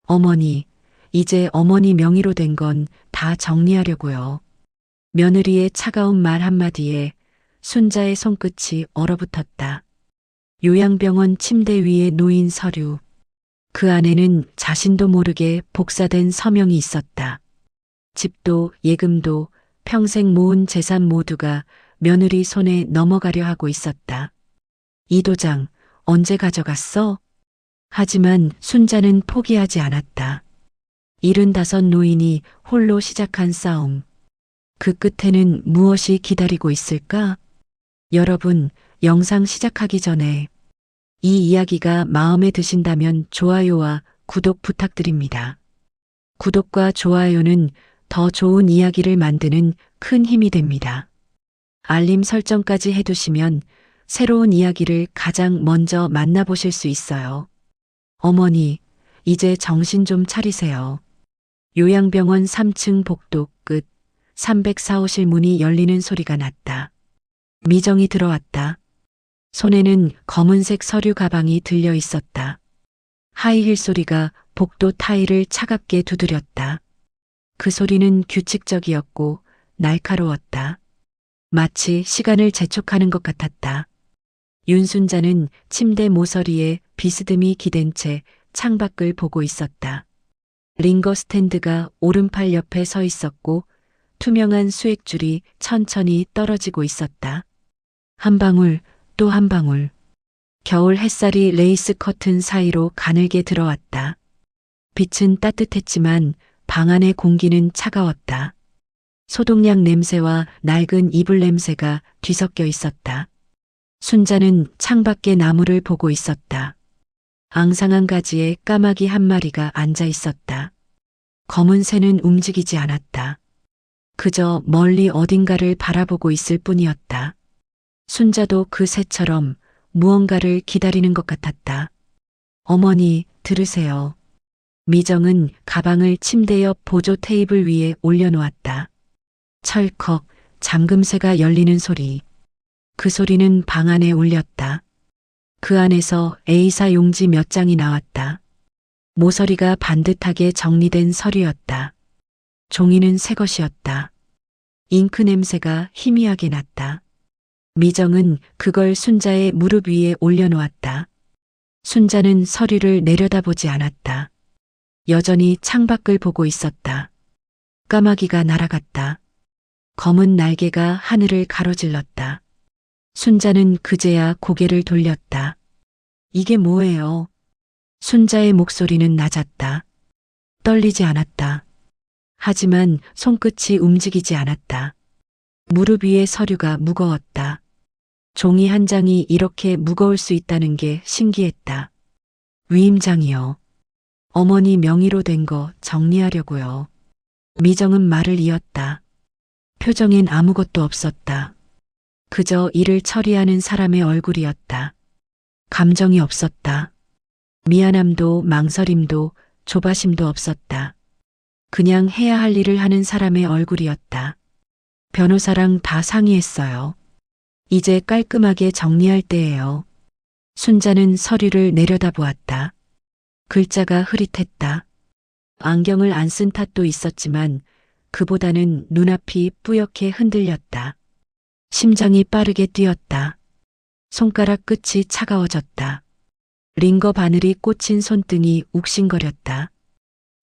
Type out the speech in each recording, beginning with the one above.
어머니, 이제 어머니 명의로 된 건 다 정리하려고요. 며느리의 차가운 말 한마디에 순자의 손끝이 얼어붙었다. 요양병원 침대 위에 놓인 서류. 그 안에는 자신도 모르게 복사된 서명이 있었다. 집도 예금도 평생 모은 재산 모두가 며느리 손에 넘어가려 하고 있었다. 이 도장 언제 가져갔어? 하지만 순자는 포기하지 않았다. 75 노인이 홀로 시작한 싸움. 그 끝에는 무엇이 기다리고 있을까? 여러분, 영상 시작하기 전에 이 이야기가 마음에 드신다면 좋아요와 구독 부탁드립니다. 구독과 좋아요는 더 좋은 이야기를 만드는 큰 힘이 됩니다. 알림 설정까지 해두시면 새로운 이야기를 가장 먼저 만나보실 수 있어요. 어머니, 이제 정신 좀 차리세요. 요양병원 3층 복도 끝 304호실 문이 열리는 소리가 났다. 미정이 들어왔다. 손에는 검은색 서류 가방이 들려 있었다. 하이힐 소리가 복도 타일을 차갑게 두드렸다. 그 소리는 규칙적이었고 날카로웠다. 마치 시간을 재촉하는 것 같았다. 윤순자는 침대 모서리에 비스듬히 기댄 채 창밖을 보고 있었다. 링거 스탠드가 오른팔 옆에 서 있었고 투명한 수액줄이 천천히 떨어지고 있었다. 한 방울 또 한 방울. 겨울 햇살이 레이스 커튼 사이로 가늘게 들어왔다. 빛은 따뜻했지만 방 안의 공기는 차가웠다. 소독약 냄새와 낡은 이불 냄새가 뒤섞여 있었다. 순자는 창밖의 나무를 보고 있었다. 앙상한 가지에 까마귀 한 마리가 앉아 있었다. 검은 새는 움직이지 않았다. 그저 멀리 어딘가를 바라보고 있을 뿐이었다. 순자도 그 새처럼 무언가를 기다리는 것 같았다. 어머니, 들으세요. 미정은 가방을 침대 옆 보조 테이블 위에 올려놓았다. 철컥, 잠금새가 열리는 소리. 그 소리는 방 안에 울렸다. 그 안에서 A사 용지 몇 장이 나왔다. 모서리가 반듯하게 정리된 서류였다. 종이는 새 것이었다. 잉크 냄새가 희미하게 났다. 미정은 그걸 순자의 무릎 위에 올려놓았다. 순자는 서류를 내려다보지 않았다. 여전히 창밖을 보고 있었다. 까마귀가 날아갔다. 검은 날개가 하늘을 가로질렀다. 순자는 그제야 고개를 돌렸다. 이게 뭐예요? 순자의 목소리는 낮았다. 떨리지 않았다. 하지만 손끝이 움직이지 않았다. 무릎 위의 서류가 무거웠다. 종이 한 장이 이렇게 무거울 수 있다는 게 신기했다. 위임장이요. 어머니 명의로 된 거 정리하려고요. 미정은 말을 이었다. 표정엔 아무것도 없었다. 그저 일을 처리하는 사람의 얼굴이었다. 감정이 없었다. 미안함도 망설임도 조바심도 없었다. 그냥 해야 할 일을 하는 사람의 얼굴이었다. 변호사랑 다 상의했어요. 이제 깔끔하게 정리할 때예요. 순자는 서류를 내려다보았다. 글자가 흐릿했다. 안경을 안 쓴 탓도 있었지만 그보다는 눈앞이 뿌옇게 흔들렸다. 심장이 빠르게 뛰었다. 손가락 끝이 차가워졌다. 링거 바늘이 꽂힌 손등이 욱신거렸다.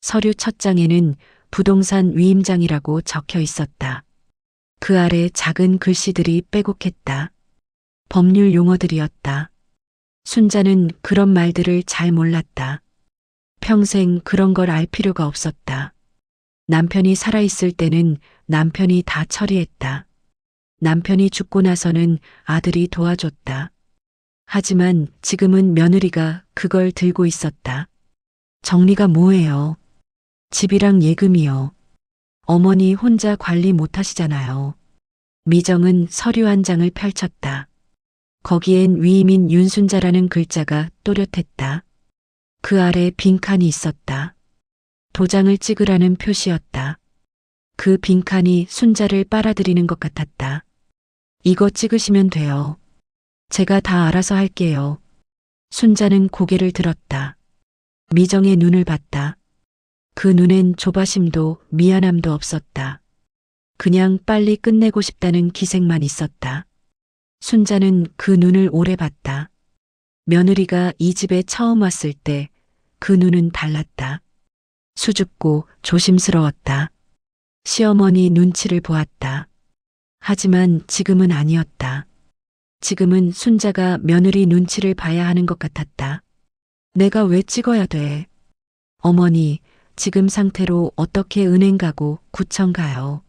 서류 첫 장에는 부동산 위임장이라고 적혀 있었다. 그 아래 작은 글씨들이 빼곡했다. 법률 용어들이었다. 순자는 그런 말들을 잘 몰랐다. 평생 그런 걸 알 필요가 없었다. 남편이 살아있을 때는 남편이 다 처리했다. 남편이 죽고 나서는 아들이 도와줬다. 하지만 지금은 며느리가 그걸 들고 있었다. 정리가 뭐예요? 집이랑 예금이요. 어머니 혼자 관리 못 하시잖아요. 미정은 서류 한 장을 펼쳤다. 거기엔 위임인 윤순자라는 글자가 또렷했다. 그 아래 빈칸이 있었다. 도장을 찍으라는 표시였다. 그 빈칸이 순자를 빨아들이는 것 같았다. 이거 찍으시면 돼요. 제가 다 알아서 할게요. 순자는 고개를 들었다. 미정의 눈을 봤다. 그 눈엔 조바심도 미안함도 없었다. 그냥 빨리 끝내고 싶다는 기색만 있었다. 순자는 그 눈을 오래 봤다. 며느리가 이 집에 처음 왔을 때 그 눈은 달랐다. 수줍고 조심스러웠다. 시어머니 눈치를 보았다. 하지만 지금은 아니었다. 지금은 순자가 며느리 눈치를 봐야 하는 것 같았다. 내가 왜 찍어야 돼? 어머니, 지금 상태로 어떻게 은행 가고 구청 가요?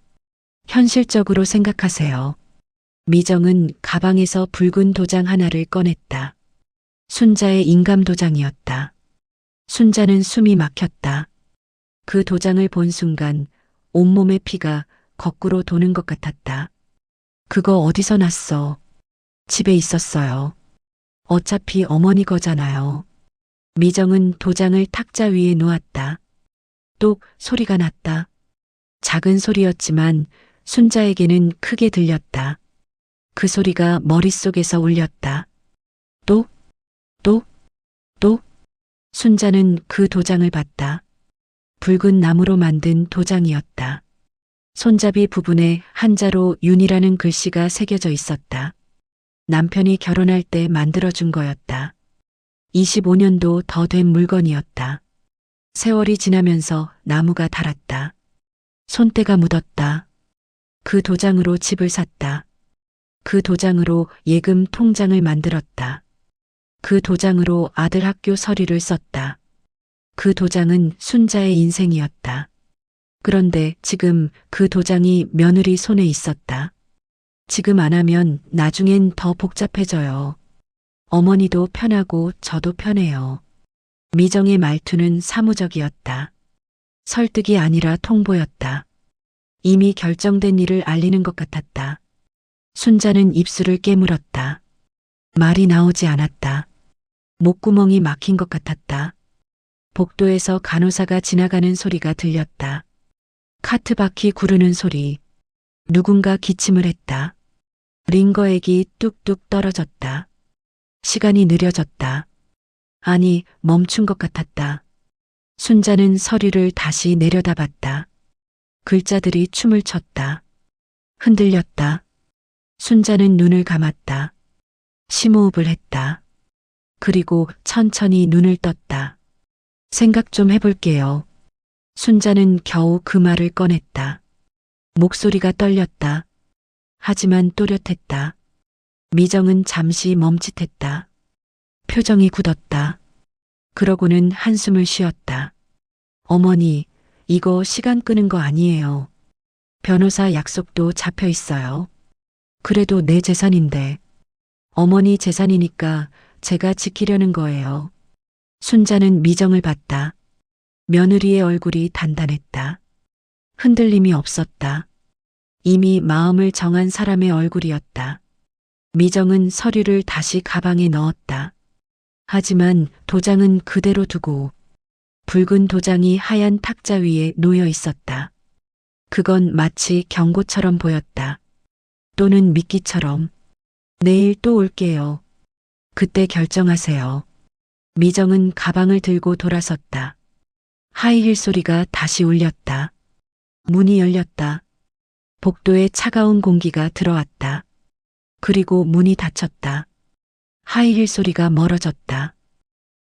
현실적으로 생각하세요. 미정은 가방에서 붉은 도장 하나를 꺼냈다. 순자의 인감 도장이었다. 순자는 숨이 막혔다. 그 도장을 본 순간 온몸의 피가 거꾸로 도는 것 같았다. 그거 어디서 났어? 집에 있었어요. 어차피 어머니 거잖아요. 미정은 도장을 탁자 위에 놓았다. 똑 소리가 났다. 작은 소리였지만 순자에게는 크게 들렸다. 그 소리가 머릿속에서 울렸다. 똑, 똑, 똑. 순자는 그 도장을 봤다. 붉은 나무로 만든 도장이었다. 손잡이 부분에 한자로 윤이라는 글씨가 새겨져 있었다. 남편이 결혼할 때 만들어준 거였다. 25년도 더 된 물건이었다. 세월이 지나면서 나무가 닳았다. 손때가 묻었다. 그 도장으로 집을 샀다. 그 도장으로 예금 통장을 만들었다. 그 도장으로 아들 학교 서류를 썼다. 그 도장은 순자의 인생이었다. 그런데 지금 그 도장이 며느리 손에 있었다. 지금 안 하면 나중엔 더 복잡해져요. 어머니도 편하고 저도 편해요. 미정의 말투는 사무적이었다. 설득이 아니라 통보였다. 이미 결정된 일을 알리는 것 같았다. 순자는 입술을 깨물었다. 말이 나오지 않았다. 목구멍이 막힌 것 같았다. 복도에서 간호사가 지나가는 소리가 들렸다. 카트 바퀴 구르는 소리. 누군가 기침을 했다. 링거액이 뚝뚝 떨어졌다. 시간이 느려졌다. 아니, 멈춘 것 같았다. 순자는 서류를 다시 내려다봤다. 글자들이 춤을 췄다. 흔들렸다. 순자는 눈을 감았다. 심호흡을 했다. 그리고 천천히 눈을 떴다. 생각 좀 해볼게요. 순자는 겨우 그 말을 꺼냈다. 목소리가 떨렸다. 하지만 또렷했다. 미정은 잠시 멈칫했다. 표정이 굳었다. 그러고는 한숨을 쉬었다. 어머니, 이거 시간 끄는 거 아니에요. 변호사 약속도 잡혀 있어요. 그래도 내 재산인데. 어머니 재산이니까 제가 지키려는 거예요. 순자는 미정을 봤다. 며느리의 얼굴이 단단했다. 흔들림이 없었다. 이미 마음을 정한 사람의 얼굴이었다. 미정은 서류를 다시 가방에 넣었다. 하지만 도장은 그대로 두고 붉은 도장이 하얀 탁자 위에 놓여 있었다. 그건 마치 경고처럼 보였다. 또는 미끼처럼. 내일 또 올게요. 그때 결정하세요. 미정은 가방을 들고 돌아섰다. 하이힐 소리가 다시 울렸다. 문이 열렸다. 복도에 차가운 공기가 들어왔다. 그리고 문이 닫혔다. 하이힐 소리가 멀어졌다.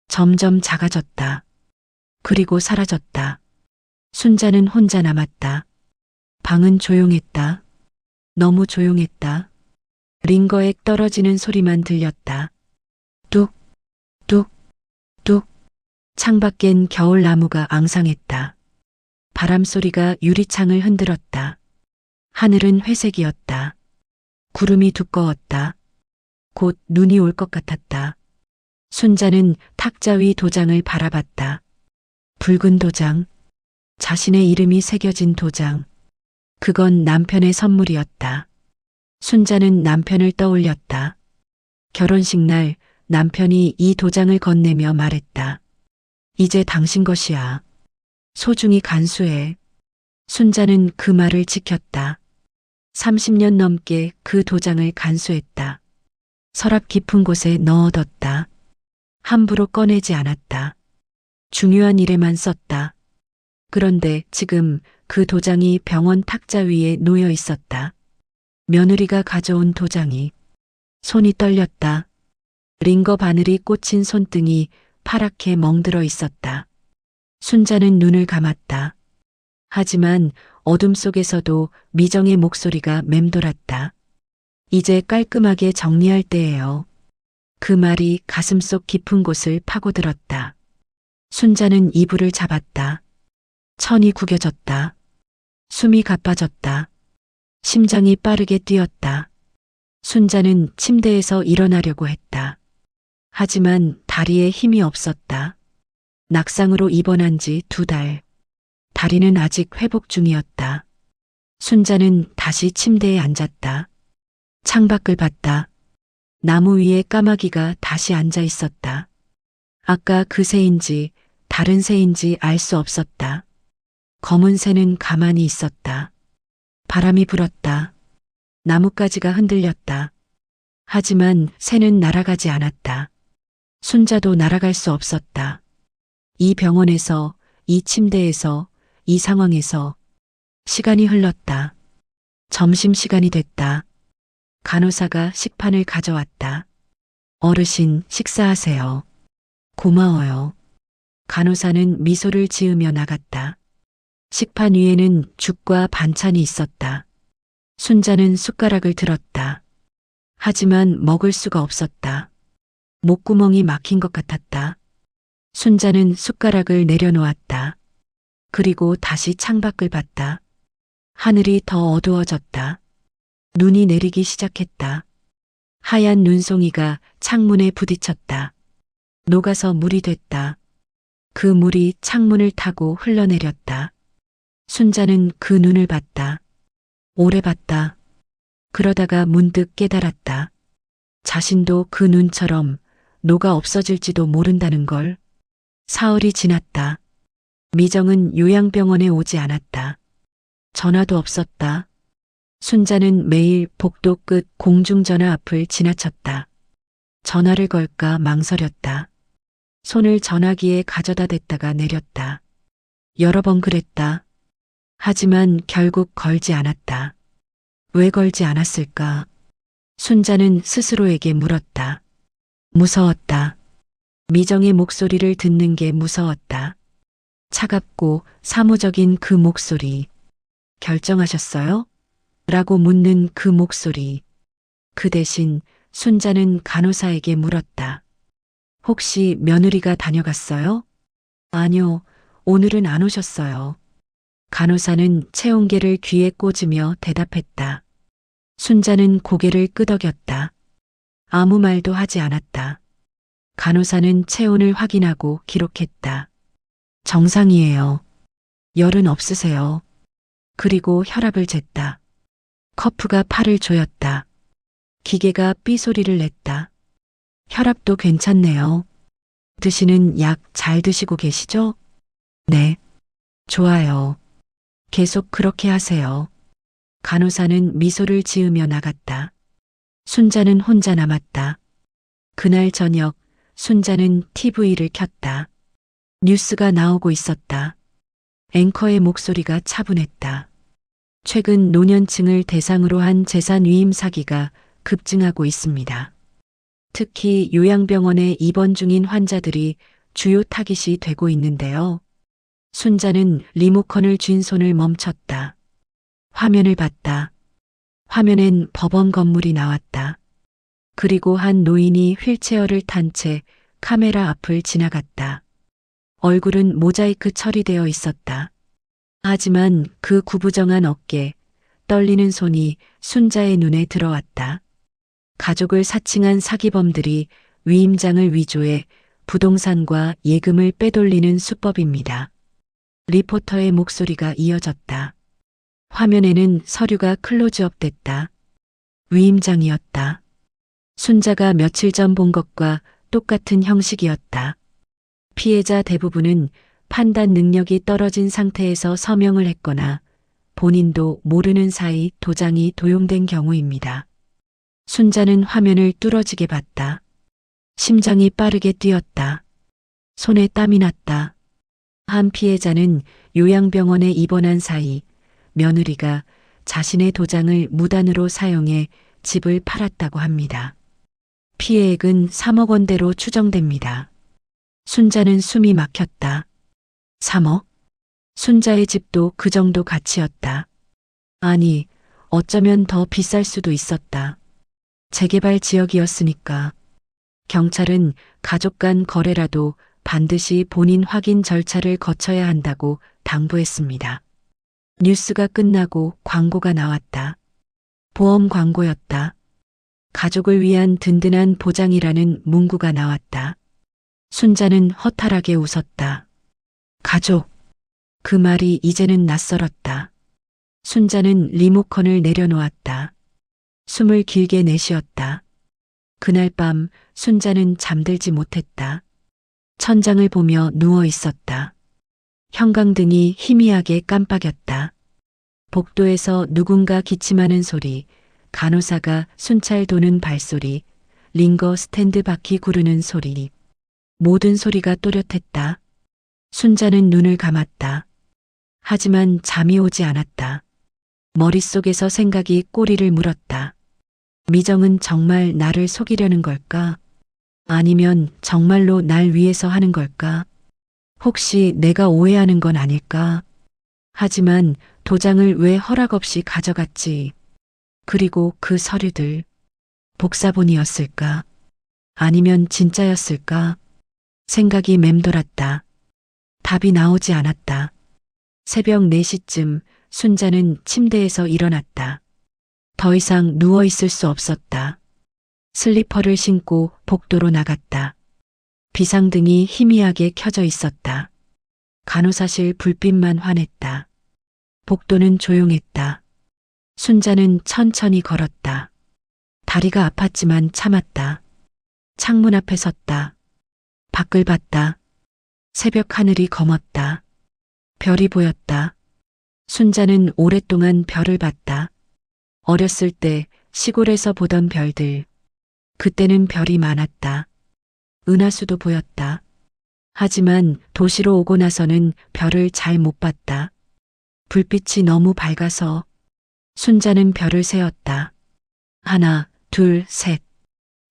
점점 작아졌다. 그리고 사라졌다. 순자는 혼자 남았다. 방은 조용했다. 너무 조용했다. 링거액 떨어지는 소리만 들렸다. 뚝, 뚝, 뚝. 창밖엔 겨울 나무가 앙상했다. 바람 소리가 유리창을 흔들었다. 하늘은 회색이었다. 구름이 두꺼웠다. 곧 눈이 올 것 같았다. 순자는 탁자 위 도장을 바라봤다. 붉은 도장. 자신의 이름이 새겨진 도장. 그건 남편의 선물이었다. 순자는 남편을 떠올렸다. 결혼식 날 남편이 이 도장을 건네며 말했다. 이제 당신 것이야. 소중히 간수해. 순자는 그 말을 지켰다. 30년 넘게 그 도장을 간수했다. 서랍 깊은 곳에 넣어뒀다. 함부로 꺼내지 않았다. 중요한 일에만 썼다. 그런데 지금 그 도장이 병원 탁자 위에 놓여 있었다. 며느리가 가져온 도장이. 손이 떨렸다. 링거 바늘이 꽂힌 손등이 파랗게 멍들어 있었다. 순자는 눈을 감았다. 하지만 어둠 속에서도 미정의 목소리가 맴돌았다. 이제 깔끔하게 정리할 때예요. 그 말이 가슴속 깊은 곳을 파고들었다. 순자는 이불을 잡았다. 천이 구겨졌다. 숨이 가빠졌다. 심장이 빠르게 뛰었다. 순자는 침대에서 일어나려고 했다. 하지만 다리에 힘이 없었다. 낙상으로 입원한 지 2달. 다리는 아직 회복 중이었다. 순자는 다시 침대에 앉았다. 창밖을 봤다. 나무 위에 까마귀가 다시 앉아 있었다. 아까 그 새인지 다른 새인지 알 수 없었다. 검은 새는 가만히 있었다. 바람이 불었다. 나뭇가지가 흔들렸다. 하지만 새는 날아가지 않았다. 순자도 날아갈 수 없었다. 이 병원에서, 이 침대에서, 이 상황에서 시간이 흘렀다. 점심시간이 됐다. 간호사가 식판을 가져왔다. 어르신, 식사하세요. 고마워요. 간호사는 미소를 지으며 나갔다. 식판 위에는 죽과 반찬이 있었다. 순자는 숟가락을 들었다. 하지만 먹을 수가 없었다. 목구멍이 막힌 것 같았다. 순자는 숟가락을 내려놓았다. 그리고 다시 창밖을 봤다. 하늘이 더 어두워졌다. 눈이 내리기 시작했다. 하얀 눈송이가 창문에 부딪혔다. 녹아서 물이 됐다. 그 물이 창문을 타고 흘러내렸다. 순자는 그 눈을 봤다. 오래 봤다. 그러다가 문득 깨달았다. 자신도 그 눈처럼 녹아 없어질지도 모른다는 걸. 사흘이 지났다. 미정은 요양병원에 오지 않았다. 전화도 없었다. 순자는 매일 복도 끝 공중전화 앞을 지나쳤다. 전화를 걸까 망설였다. 손을 전화기에 가져다 댔다가 내렸다. 여러 번 그랬다. 하지만 결국 걸지 않았다. 왜 걸지 않았을까? 순자는 스스로에게 물었다. 무서웠다. 미정의 목소리를 듣는 게 무서웠다. 차갑고 사무적인 그 목소리. 결정하셨어요? 라고 묻는 그 목소리. 그 대신 순자는 간호사에게 물었다. 혹시 며느리가 다녀갔어요? 아니요, 오늘은 안 오셨어요. 간호사는 체온계를 귀에 꽂으며 대답했다. 순자는 고개를 끄덕였다. 아무 말도 하지 않았다. 간호사는 체온을 확인하고 기록했다. 정상이에요. 열은 없으세요. 그리고 혈압을 쟀다. 커프가 팔을 조였다. 기계가 삐 소리를 냈다. 혈압도 괜찮네요. 드시는 약 잘 드시고 계시죠? 네. 좋아요. 계속 그렇게 하세요. 간호사는 미소를 지으며 나갔다. 순자는 혼자 남았다. 그날 저녁 순자는 TV를 켰다. 뉴스가 나오고 있었다. 앵커의 목소리가 차분했다. 최근 노년층을 대상으로 한 재산 위임 사기가 급증하고 있습니다. 특히 요양병원에 입원 중인 환자들이 주요 타깃이 되고 있는데요. 순자는 리모컨을 쥔 손을 멈췄다. 화면을 봤다. 화면엔 법원 건물이 나왔다. 그리고 한 노인이 휠체어를 탄 채 카메라 앞을 지나갔다. 얼굴은 모자이크 처리되어 있었다. 하지만 그 구부정한 어깨, 떨리는 손이 순자의 눈에 들어왔다. 가족을 사칭한 사기범들이 위임장을 위조해 부동산과 예금을 빼돌리는 수법입니다. 리포터의 목소리가 이어졌다. 화면에는 서류가 클로즈업 됐다. 위임장이었다. 순자가 며칠 전 본 것과 똑같은 형식이었다. 피해자 대부분은 판단 능력이 떨어진 상태에서 서명을 했거나 본인도 모르는 사이 도장이 도용된 경우입니다. 순자는 화면을 뚫어지게 봤다. 심장이 빠르게 뛰었다. 손에 땀이 났다. 한 피해자는 요양병원에 입원한 사이 며느리가 자신의 도장을 무단으로 사용해 집을 팔았다고 합니다. 피해액은 3억 원대로 추정됩니다. 순자는 숨이 막혔다. 3억? 순자의 집도 그 정도 가치였다. 아니, 어쩌면 더 비쌀 수도 있었다. 재개발 지역이었으니까. 경찰은 가족 간 거래라도 반드시 본인 확인 절차를 거쳐야 한다고 당부했습니다. 뉴스가 끝나고 광고가 나왔다. 보험 광고였다. 가족을 위한 든든한 보장이라는 문구가 나왔다. 순자는 허탈하게 웃었다. 가족. 그 말이 이제는 낯설었다. 순자는 리모컨을 내려놓았다. 숨을 길게 내쉬었다. 그날 밤 순자는 잠들지 못했다. 천장을 보며 누워 있었다. 형광등이 희미하게 깜빡였다. 복도에서 누군가 기침하는 소리, 간호사가 순찰 도는 발소리, 링거 스탠드 바퀴 구르는 소리. 모든 소리가 또렷했다. 순자는 눈을 감았다. 하지만 잠이 오지 않았다. 머릿속에서 생각이 꼬리를 물었다. 미정은 정말 나를 속이려는 걸까? 아니면 정말로 날 위해서 하는 걸까? 혹시 내가 오해하는 건 아닐까? 하지만 도장을 왜 허락 없이 가져갔지? 그리고 그 서류들. 복사본이었을까? 아니면 진짜였을까? 생각이 맴돌았다. 답이 나오지 않았다. 새벽 4시쯤 순자는 침대에서 일어났다. 더 이상 누워 있을 수 없었다. 슬리퍼를 신고 복도로 나갔다. 비상등이 희미하게 켜져 있었다. 간호사실 불빛만 환했다. 복도는 조용했다. 순자는 천천히 걸었다. 다리가 아팠지만 참았다. 창문 앞에 섰다. 밖을 봤다. 새벽 하늘이 검었다. 별이 보였다. 순자는 오랫동안 별을 봤다. 어렸을 때 시골에서 보던 별들. 그때는 별이 많았다. 은하수도 보였다. 하지만 도시로 오고 나서는 별을 잘 못 봤다. 불빛이 너무 밝아서. 순자는 별을 세었다. 하나, 둘, 셋.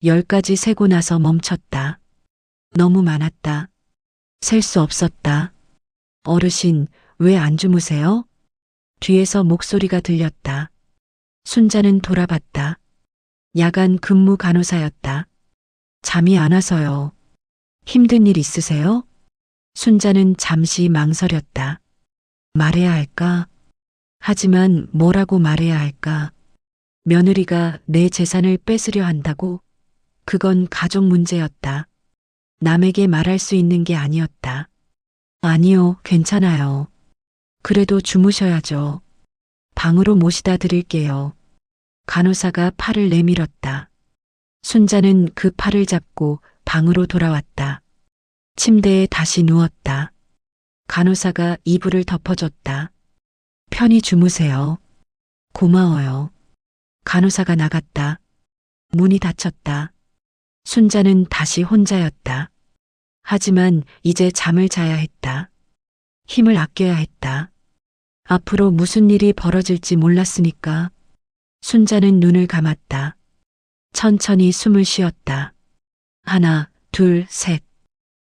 10가지 세고 나서 멈췄다. 너무 많았다. 셀 수 없었다. 어르신, 왜 안 주무세요? 뒤에서 목소리가 들렸다. 순자는 돌아봤다. 야간 근무 간호사였다. 잠이 안 와서요. 힘든 일 있으세요? 순자는 잠시 망설였다. 말해야 할까? 하지만 뭐라고 말해야 할까? 며느리가 내 재산을 뺏으려 한다고? 그건 가족 문제였다. 남에게 말할 수 있는 게 아니었다. 아니요, 괜찮아요. 그래도 주무셔야죠. 방으로 모시다 드릴게요. 간호사가 팔을 내밀었다. 순자는 그 팔을 잡고 방으로 돌아왔다. 침대에 다시 누웠다. 간호사가 이불을 덮어줬다. 편히 주무세요. 고마워요. 간호사가 나갔다. 문이 닫혔다. 순자는 다시 혼자였다. 하지만 이제 잠을 자야 했다. 힘을 아껴야 했다. 앞으로 무슨 일이 벌어질지 몰랐으니까. 순자는 눈을 감았다. 천천히 숨을 쉬었다. 하나, 둘, 셋.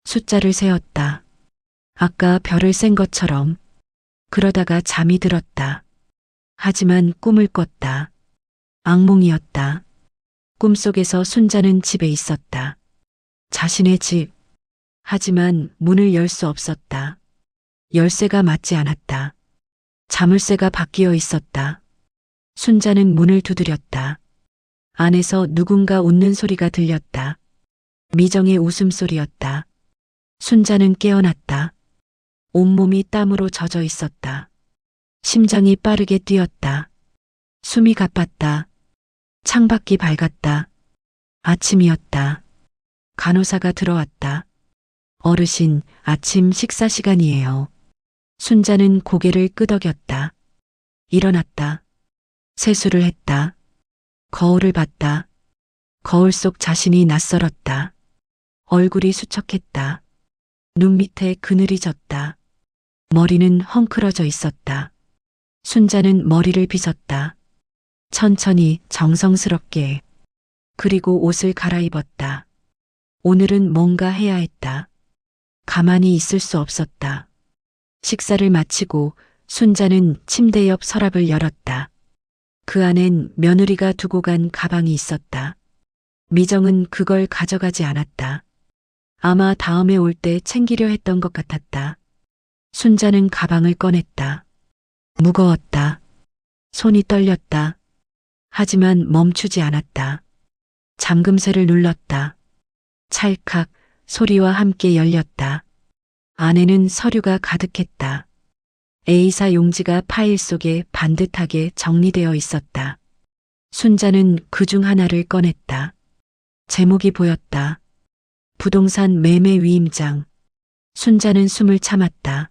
숫자를 세었다. 아까 별을 센 것처럼. 그러다가 잠이 들었다. 하지만 꿈을 꿨다. 악몽이었다. 꿈속에서 순자는 집에 있었다. 자신의 집. 하지만 문을 열 수 없었다. 열쇠가 맞지 않았다. 자물쇠가 바뀌어 있었다. 순자는 문을 두드렸다. 안에서 누군가 웃는 소리가 들렸다. 미정의 웃음소리였다. 순자는 깨어났다. 온몸이 땀으로 젖어 있었다. 심장이 빠르게 뛰었다. 숨이 가빴다. 창밖이 밝았다. 아침이었다. 간호사가 들어왔다. 어르신, 아침 식사 시간이에요. 순자는 고개를 끄덕였다. 일어났다. 세수를 했다. 거울을 봤다. 거울 속 자신이 낯설었다. 얼굴이 수척했다. 눈 밑에 그늘이 졌다. 머리는 헝클어져 있었다. 순자는 머리를 빗었다. 천천히 정성스럽게. 그리고 옷을 갈아입었다. 오늘은 뭔가 해야 했다. 가만히 있을 수 없었다. 식사를 마치고 순자는 침대 옆 서랍을 열었다. 그 안엔 며느리가 두고 간 가방이 있었다. 미정은 그걸 가져가지 않았다. 아마 다음에 올 때 챙기려 했던 것 같았다. 순자는 가방을 꺼냈다. 무거웠다. 손이 떨렸다. 하지만 멈추지 않았다. 잠금쇠를 눌렀다. 찰칵 소리와 함께 열렸다. 안에는 서류가 가득했다. A사 용지가 파일 속에 반듯하게 정리되어 있었다. 순자는 그중 하나를 꺼냈다. 제목이 보였다. 부동산 매매 위임장. 순자는 숨을 참았다.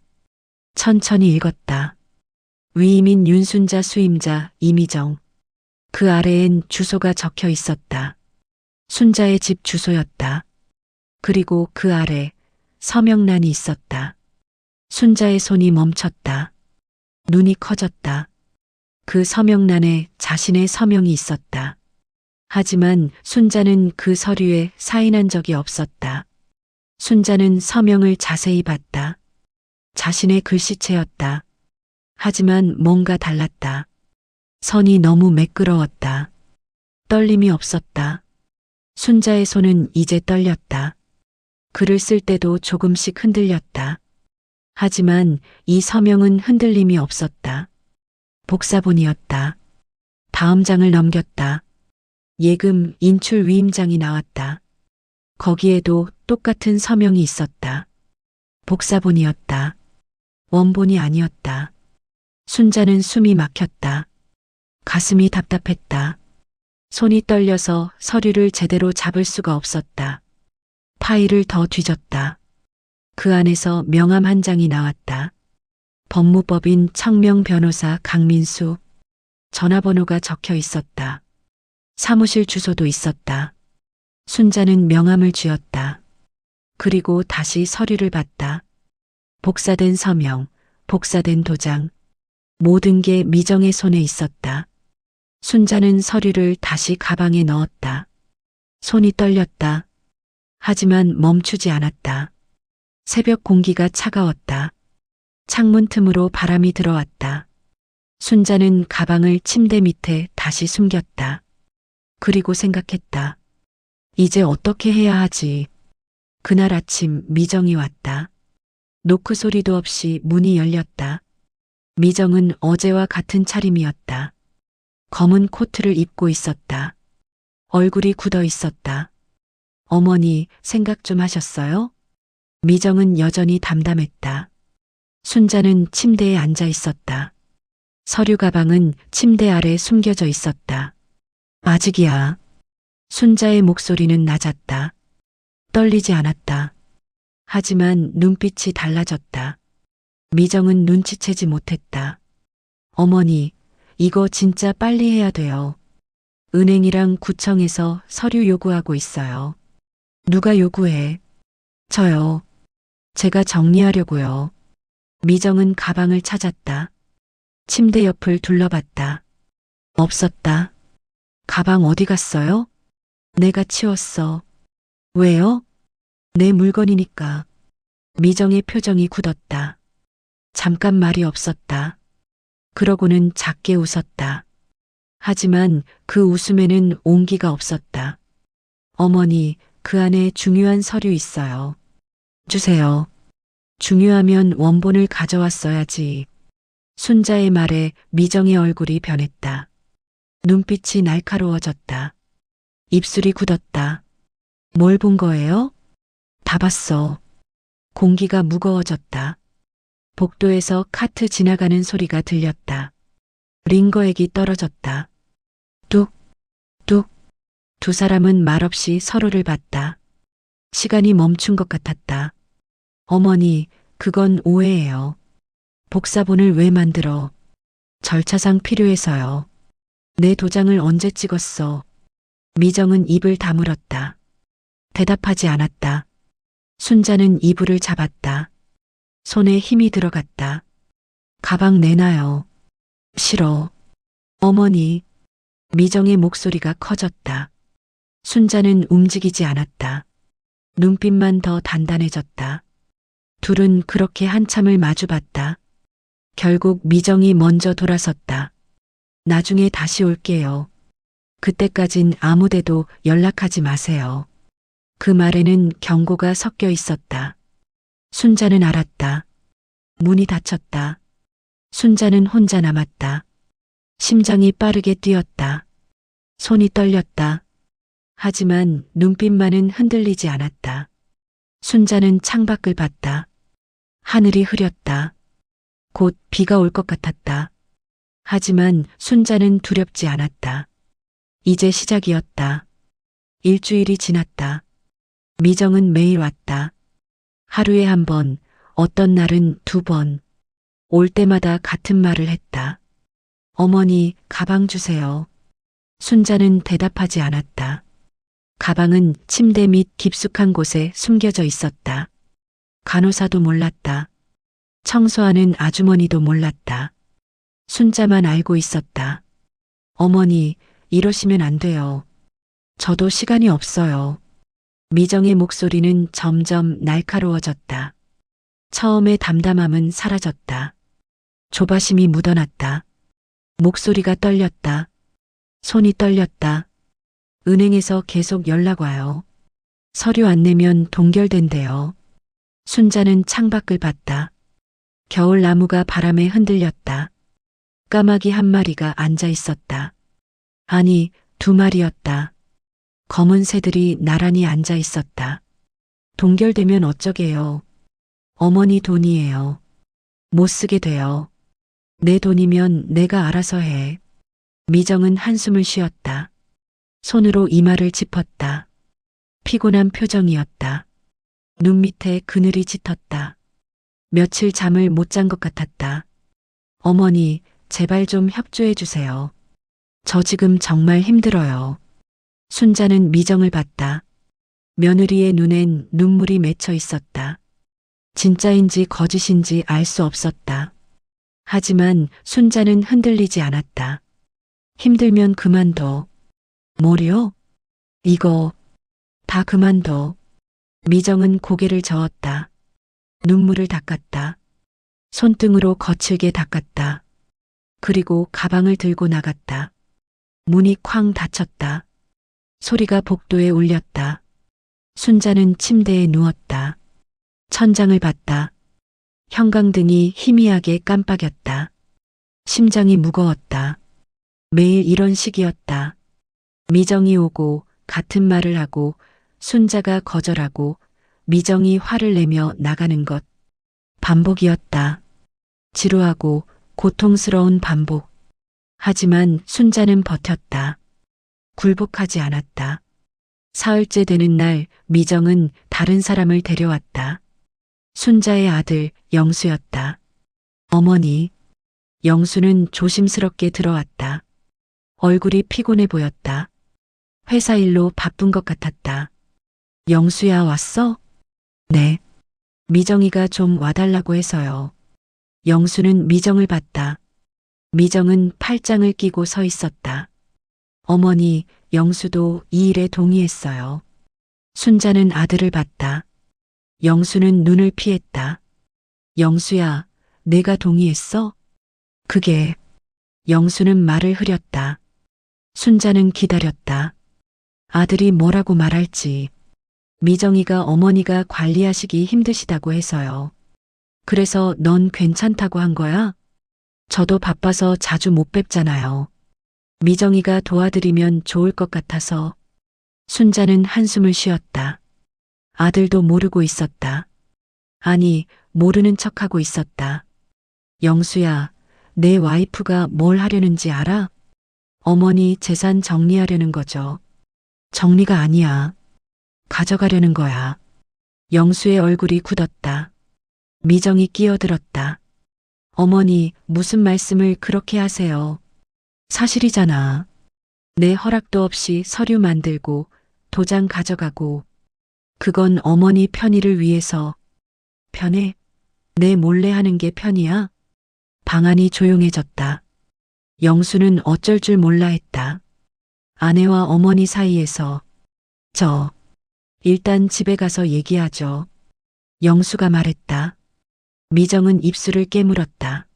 천천히 읽었다. 위임인 윤순자 수임자 이미정. 그 아래엔 주소가 적혀 있었다. 순자의 집 주소였다. 그리고 그 아래 서명란이 있었다. 순자의 손이 멈췄다. 눈이 커졌다. 그 서명란에 자신의 서명이 있었다. 하지만 순자는 그 서류에 사인한 적이 없었다. 순자는 서명을 자세히 봤다. 자신의 글씨체였다. 하지만 뭔가 달랐다. 선이 너무 매끄러웠다. 떨림이 없었다. 순자의 손은 이제 떨렸다. 글을 쓸 때도 조금씩 흔들렸다. 하지만 이 서명은 흔들림이 없었다. 복사본이었다. 다음 장을 넘겼다. 예금 인출 위임장이 나왔다. 거기에도 똑같은 서명이 있었다. 복사본이었다. 원본이 아니었다. 순자는 숨이 막혔다. 가슴이 답답했다. 손이 떨려서 서류를 제대로 잡을 수가 없었다. 파일을 더 뒤졌다. 그 안에서 명함 한 장이 나왔다. 법무법인 청명 변호사 강민수. 전화번호가 적혀 있었다. 사무실 주소도 있었다. 순자는 명함을 쥐었다. 그리고 다시 서류를 봤다. 복사된 서명, 복사된 도장. 모든 게 미정의 손에 있었다. 순자는 서류를 다시 가방에 넣었다. 손이 떨렸다. 하지만 멈추지 않았다. 새벽 공기가 차가웠다. 창문 틈으로 바람이 들어왔다. 순자는 가방을 침대 밑에 다시 숨겼다. 그리고 생각했다. 이제 어떻게 해야 하지? 그날 아침 미정이 왔다. 노크 소리도 없이 문이 열렸다. 미정은 어제와 같은 차림이었다. 검은 코트를 입고 있었다. 얼굴이 굳어 있었다. 어머니, 생각 좀 하셨어요? 미정은 여전히 담담했다. 순자는 침대에 앉아 있었다. 서류 가방은 침대 아래 숨겨져 있었다. 아직이야. 순자의 목소리는 낮았다. 떨리지 않았다. 하지만 눈빛이 달라졌다. 미정은 눈치채지 못했다. 어머니, 이거 진짜 빨리 해야 돼요. 은행이랑 구청에서 서류 요구하고 있어요. 누가 요구해? 저요. 제가 정리하려고요. 미정은 가방을 찾았다. 침대 옆을 둘러봤다. 없었다. 가방 어디 갔어요? 내가 치웠어. 왜요? 내 물건이니까. 미정의 표정이 굳었다. 잠깐 말이 없었다. 그러고는 작게 웃었다. 하지만 그 웃음에는 온기가 없었다. 어머니, 그 안에 중요한 서류 있어요. 주세요. 중요하면 원본을 가져왔어야지. 순자의 말에 미정의 얼굴이 변했다. 눈빛이 날카로워졌다. 입술이 굳었다. 뭘 본 거예요? 다 봤어. 공기가 무거워졌다. 복도에서 카트 지나가는 소리가 들렸다. 링거액이 떨어졌다. 뚝, 뚝. 두 사람은 말없이 서로를 봤다. 시간이 멈춘 것 같았다. 어머니, 그건 오해예요. 복사본을 왜 만들어? 절차상 필요해서요. 내 도장을 언제 찍었어? 미정은 입을 다물었다. 대답하지 않았다. 순자는 이불을 잡았다. 손에 힘이 들어갔다. 가방 내놔요. 싫어. 어머니. 미정의 목소리가 커졌다. 순자는 움직이지 않았다. 눈빛만 더 단단해졌다. 둘은 그렇게 한참을 마주봤다. 결국 미정이 먼저 돌아섰다. 나중에 다시 올게요. 그때까진 아무데도 연락하지 마세요. 그 말에는 경고가 섞여 있었다. 순자는 알았다. 문이 닫혔다. 순자는 혼자 남았다. 심장이 빠르게 뛰었다. 손이 떨렸다. 하지만 눈빛만은 흔들리지 않았다. 순자는 창밖을 봤다. 하늘이 흐렸다. 곧 비가 올 것 같았다. 하지만 순자는 두렵지 않았다. 이제 시작이었다. 일주일이 지났다. 미정은 매일 왔다. 하루에 한 번, 어떤 날은 두 번. 올 때마다 같은 말을 했다. 어머니, 가방 주세요. 순자는 대답하지 않았다. 가방은 침대 밑 깊숙한 곳에 숨겨져 있었다. 간호사도 몰랐다. 청소하는 아주머니도 몰랐다. 순자만 알고 있었다. 어머니, 이러시면 안 돼요. 저도 시간이 없어요. 미정의 목소리는 점점 날카로워졌다. 처음의 담담함은 사라졌다. 조바심이 묻어났다. 목소리가 떨렸다. 손이 떨렸다. 은행에서 계속 연락 와요. 서류 안 내면 동결된대요. 순자는 창밖을 봤다. 겨울 나무가 바람에 흔들렸다. 까마귀 한 마리가 앉아 있었다. 아니, 두 마리였다. 검은 새들이 나란히 앉아 있었다. 동결되면 어쩌게요. 어머니 돈이에요. 못 쓰게 돼요. 내 돈이면 내가 알아서 해. 미정은 한숨을 쉬었다. 손으로 이마를 짚었다. 피곤한 표정이었다. 눈 밑에 그늘이 짙었다. 며칠 잠을 못 잔 것 같았다. 어머니, 제발 좀 협조해 주세요. 저 지금 정말 힘들어요. 순자는 미정을 봤다. 며느리의 눈엔 눈물이 맺혀 있었다. 진짜인지 거짓인지 알 수 없었다. 하지만 순자는 흔들리지 않았다. 힘들면 그만둬. 뭐요? 이거 다 그만둬. 미정은 고개를 저었다. 눈물을 닦았다. 손등으로 거칠게 닦았다. 그리고 가방을 들고 나갔다. 문이 쾅 닫혔다. 소리가 복도에 울렸다. 순자는 침대에 누웠다. 천장을 봤다. 형광등이 희미하게 깜빡였다. 심장이 무거웠다. 매일 이런 식이었다. 미정이 오고 같은 말을 하고 순자가 거절하고 미정이 화를 내며 나가는 것. 반복이었다. 지루하고 고통스러운 반복. 하지만 순자는 버텼다. 굴복하지 않았다. 사흘째 되는 날 미정은 다른 사람을 데려왔다. 순자의 아들 영수였다. 어머니. 영수는 조심스럽게 들어왔다. 얼굴이 피곤해 보였다. 회사 일로 바쁜 것 같았다. 영수야, 왔어? 네. 미정이가 좀 와달라고 해서요. 영수는 미정을 봤다. 미정은 팔짱을 끼고 서 있었다. 어머니, 영수도 이 일에 동의했어요. 순자는 아들을 봤다. 영수는 눈을 피했다. 영수야, 내가 동의했어? 그게. 영수는 말을 흐렸다. 순자는 기다렸다. 아들이 뭐라고 말할지. 미정이가 어머니가 관리하시기 힘드시다고 해서요. 그래서 넌 괜찮다고 한 거야? 저도 바빠서 자주 못 뵙잖아요. 미정이가 도와드리면 좋을 것 같아서. 순자는 한숨을 쉬었다. 아들도 모르고 있었다. 아니, 모르는 척하고 있었다. 영수야, 내 와이프가 뭘 하려는지 알아? 어머니 재산 정리하려는 거죠. 정리가 아니야. 가져가려는 거야. 영수의 얼굴이 굳었다. 미정이 끼어들었다. 어머니, 무슨 말씀을 그렇게 하세요? 사실이잖아. 내 허락도 없이 서류 만들고 도장 가져가고. 그건 어머니 편의를 위해서. 편해? 내 몰래 하는 게 편이야? 방 안이 조용해졌다. 영수는 어쩔 줄 몰라 했다. 아내와 어머니 사이에서 일단 집에 가서 얘기하죠. 영수가 말했다. 미정은 입술을 깨물었다.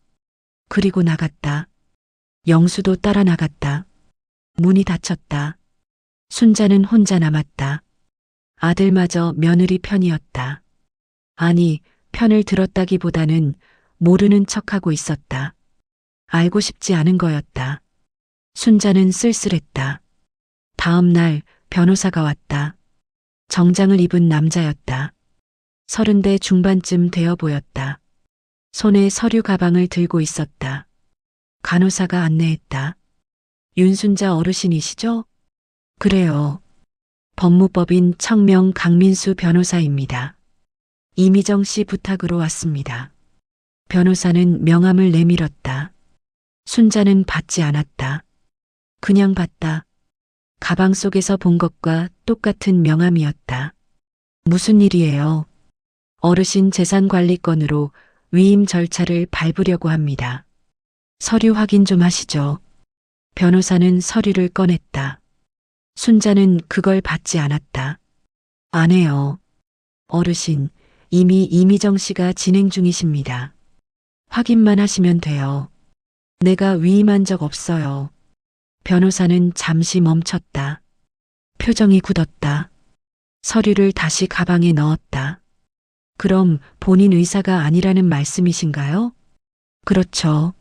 그리고 나갔다. 영수도 따라 나갔다. 문이 닫혔다. 순자는 혼자 남았다. 아들마저 며느리 편이었다. 아니, 편을 들었다기보다는 모르는 척하고 있었다. 알고 싶지 않은 거였다. 순자는 쓸쓸했다. 다음 날 변호사가 왔다. 정장을 입은 남자였다. 30대 중반쯤 되어 보였다. 손에 서류 가방을 들고 있었다. 간호사가 안내했다. 윤순자 어르신이시죠? 그래요. 법무법인 청명 강민수 변호사입니다. 이미정 씨 부탁으로 왔습니다. 변호사는 명함을 내밀었다. 순자는 받지 않았다. 그냥 봤다. 가방 속에서 본 것과 똑같은 명함이었다. 무슨 일이에요? 어르신 재산관리건으로 위임 절차를 밟으려고 합니다. 서류 확인 좀 하시죠. 변호사는 서류를 꺼냈다. 순자는 그걸 받지 않았다. 안 해요. 어르신, 이미 이미정 씨가 진행 중이십니다. 확인만 하시면 돼요. 내가 위임한 적 없어요. 변호사는 잠시 멈췄다. 표정이 굳었다. 서류를 다시 가방에 넣었다. 그럼 본인 의사가 아니라는 말씀이신가요? 그렇죠.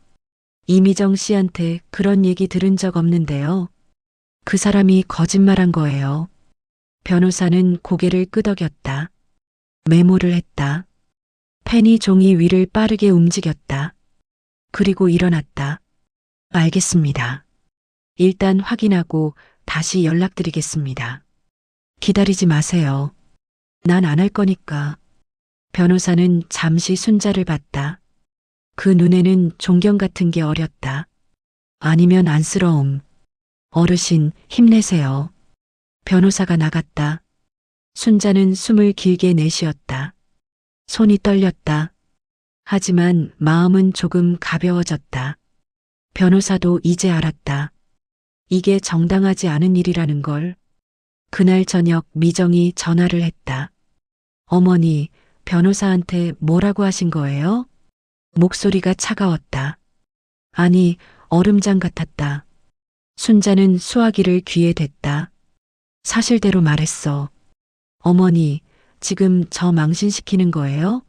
이미정 씨한테 그런 얘기 들은 적 없는데요. 그 사람이 거짓말한 거예요. 변호사는 고개를 끄덕였다. 메모를 했다. 펜이 종이 위를 빠르게 움직였다. 그리고 일어났다. 알겠습니다. 일단 확인하고 다시 연락드리겠습니다. 기다리지 마세요. 난 안 할 거니까. 변호사는 잠시 순자를 봤다. 그 눈에는 존경 같은 게 어렸다. 아니면 안쓰러움. 어르신, 힘내세요. 변호사가 나갔다. 순자는 숨을 길게 내쉬었다. 손이 떨렸다. 하지만 마음은 조금 가벼워졌다. 변호사도 이제 알았다. 이게 정당하지 않은 일이라는 걸. 그날 저녁 미정이 전화를 했다. 어머니, 변호사한테 뭐라고 하신 거예요? 목소리가 차가웠다. 아니, 얼음장 같았다. 순자는 수화기를 귀에 댔다. 사실대로 말했어. 어머니, 지금 저 망신시키는 거예요?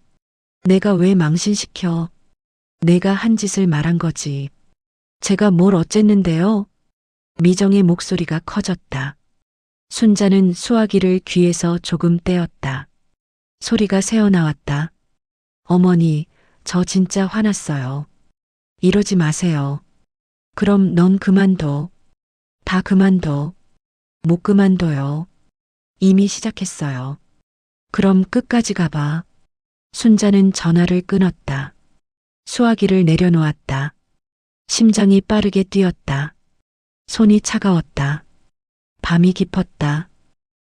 내가 왜 망신시켜? 내가 한 짓을 말한 거지. 제가 뭘 어쨌는데요? 미정의 목소리가 커졌다. 순자는 수화기를 귀에서 조금 떼었다. 소리가 새어나왔다. 어머니, 저 진짜 화났어요. 이러지 마세요. 그럼 넌 그만둬. 다 그만둬. 못 그만둬요. 이미 시작했어요. 그럼 끝까지 가봐. 순자는 전화를 끊었다. 수화기를 내려놓았다. 심장이 빠르게 뛰었다. 손이 차가웠다. 밤이 깊었다.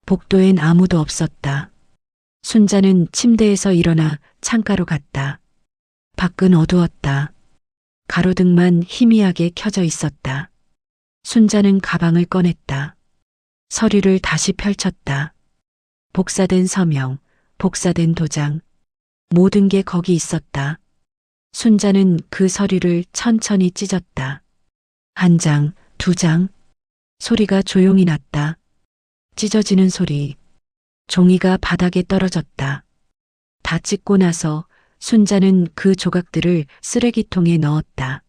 복도엔 아무도 없었다. 순자는 침대에서 일어나 창가로 갔다. 밖은 어두웠다. 가로등만 희미하게 켜져 있었다. 순자는 가방을 꺼냈다. 서류를 다시 펼쳤다. 복사된 서명, 복사된 도장, 모든 게 거기 있었다. 순자는 그 서류를 천천히 찢었다. 한 장, 두 장. 소리가 조용히 났다. 찢어지는 소리. 종이가 바닥에 떨어졌다. 다 찢고 나서 순자는 그 조각들을 쓰레기통에 넣었다.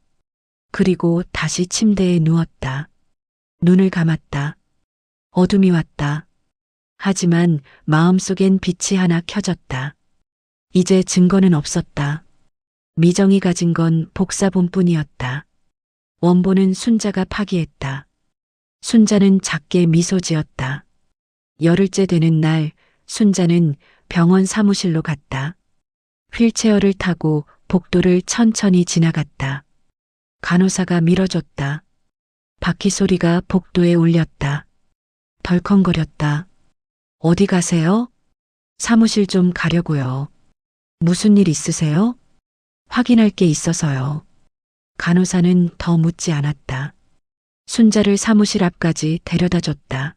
그리고 다시 침대에 누웠다. 눈을 감았다. 어둠이 왔다. 하지만 마음속엔 빛이 하나 켜졌다. 이제 증거는 없었다. 미정이 가진 건 복사본뿐이었다. 원본은 순자가 파기했다. 순자는 작게 미소 지었다. 열흘째 되는 날 순자는 병원 사무실로 갔다. 휠체어를 타고 복도를 천천히 지나갔다. 간호사가 밀어줬다. 바퀴 소리가 복도에 울렸다. 덜컹거렸다. 어디 가세요? 사무실 좀 가려고요. 무슨 일 있으세요? 확인할 게 있어서요. 간호사는 더 묻지 않았다. 순자를 사무실 앞까지 데려다 줬다.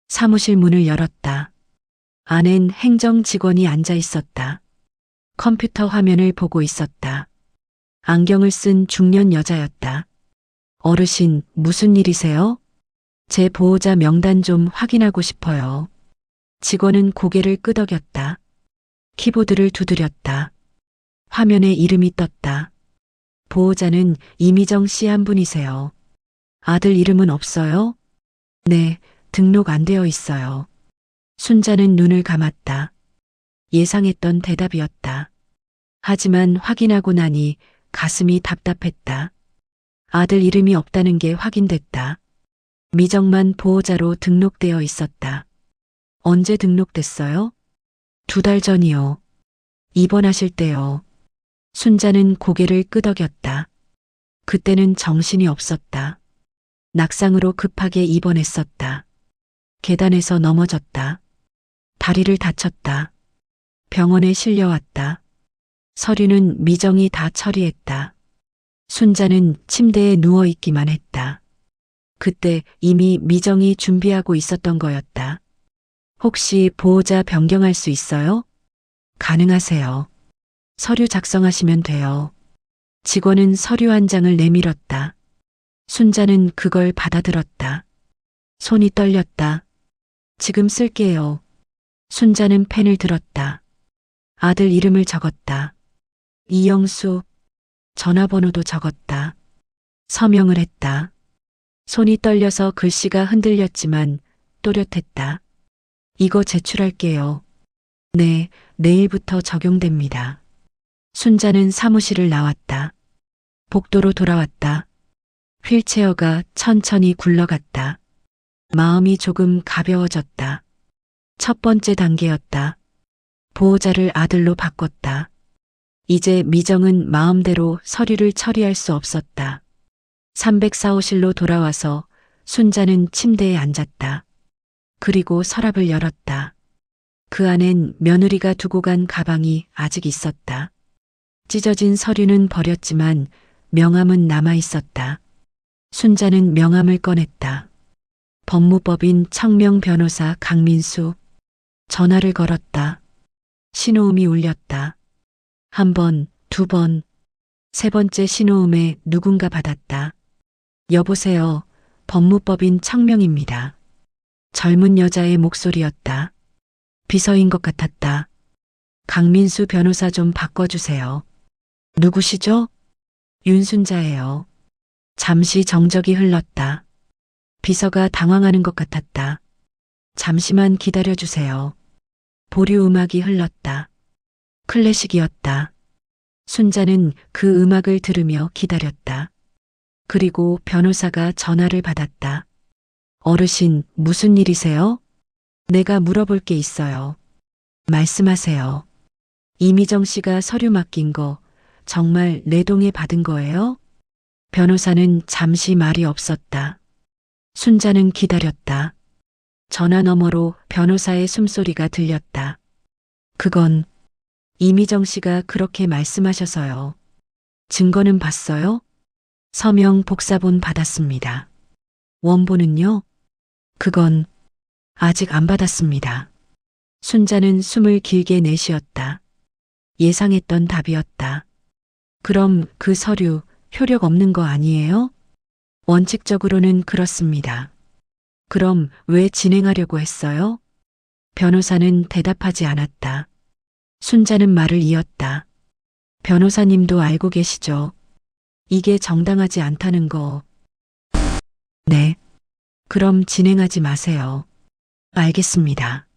사무실 문을 열었다. 안엔 행정 직원이 앉아 있었다. 컴퓨터 화면을 보고 있었다. 안경을 쓴 중년 여자였다. 어르신, 무슨 일이세요? 제 보호자 명단 좀 확인하고 싶어요. 직원은 고개를 끄덕였다. 키보드를 두드렸다. 화면에 이름이 떴다. 보호자는 이미정 씨 한 분이세요. 아들 이름은 없어요? 네, 등록 안 되어 있어요. 순자는 눈을 감았다. 예상했던 대답이었다. 하지만 확인하고 나니 가슴이 답답했다. 아들 이름이 없다는 게 확인됐다. 미정만 보호자로 등록되어 있었다. 언제 등록됐어요? 2달 전이요. 입원하실 때요. 순자는 고개를 끄덕였다. 그때는 정신이 없었다. 낙상으로 급하게 입원했었다. 계단에서 넘어졌다. 다리를 다쳤다. 병원에 실려왔다. 서류는 미정이 다 처리했다. 순자는 침대에 누워있기만 했다. 그때 이미 미정이 준비하고 있었던 거였다. 혹시 보호자 변경할 수 있어요? 가능하세요. 서류 작성하시면 돼요. 직원은 서류 한 장을 내밀었다. 순자는 그걸 받아들었다. 손이 떨렸다. 지금 쓸게요. 순자는 펜을 들었다. 아들 이름을 적었다. 이영수. 전화번호도 적었다. 서명을 했다. 손이 떨려서 글씨가 흔들렸지만 또렷했다. 이거 제출할게요. 네, 내일부터 적용됩니다. 순자는 사무실을 나왔다. 복도로 돌아왔다. 휠체어가 천천히 굴러갔다. 마음이 조금 가벼워졌다. 첫 번째 단계였다. 보호자를 아들로 바꿨다. 이제 미정은 마음대로 서류를 처리할 수 없었다. 304호실로 돌아와서 순자는 침대에 앉았다. 그리고 서랍을 열었다. 그 안엔 며느리가 두고 간 가방이 아직 있었다. 찢어진 서류는 버렸지만 명함은 남아 있었다. 순자는 명함을 꺼냈다. 법무법인 청명 변호사 강민수. 전화를 걸었다. 신호음이 울렸다. 1번, 2번, 3번째 신호음에 누군가 받았다. 여보세요. 법무법인 청명입니다. 젊은 여자의 목소리였다. 비서인 것 같았다. 강민수 변호사 좀 바꿔주세요. 누구시죠? 윤순자예요. 잠시 정적이 흘렀다. 비서가 당황하는 것 같았다. 잠시만 기다려주세요. 보류 음악이 흘렀다. 클래식이었다. 순자는 그 음악을 들으며 기다렸다. 그리고 변호사가 전화를 받았다. 어르신, 무슨 일이세요? 내가 물어볼 게 있어요. 말씀하세요. 이미정 씨가 서류 맡긴 거 정말 내동에 받은 거예요? 변호사는 잠시 말이 없었다. 순자는 기다렸다. 전화 너머로 변호사의 숨소리가 들렸다. 그건 이미정 씨가 그렇게 말씀하셔서요. 증거는 봤어요? 서명 복사본 받았습니다. 원본은요? 그건 아직 안 받았습니다. 순자는 숨을 길게 내쉬었다. 예상했던 답이었다. 그럼 그 서류 효력 없는 거 아니에요? 원칙적으로는 그렇습니다. 그럼 왜 진행하려고 했어요? 변호사는 대답하지 않았다. 순자는 말을 이었다. 변호사님도 알고 계시죠? 이게 정당하지 않다는 거. 네. 그럼 진행하지 마세요. 알겠습니다.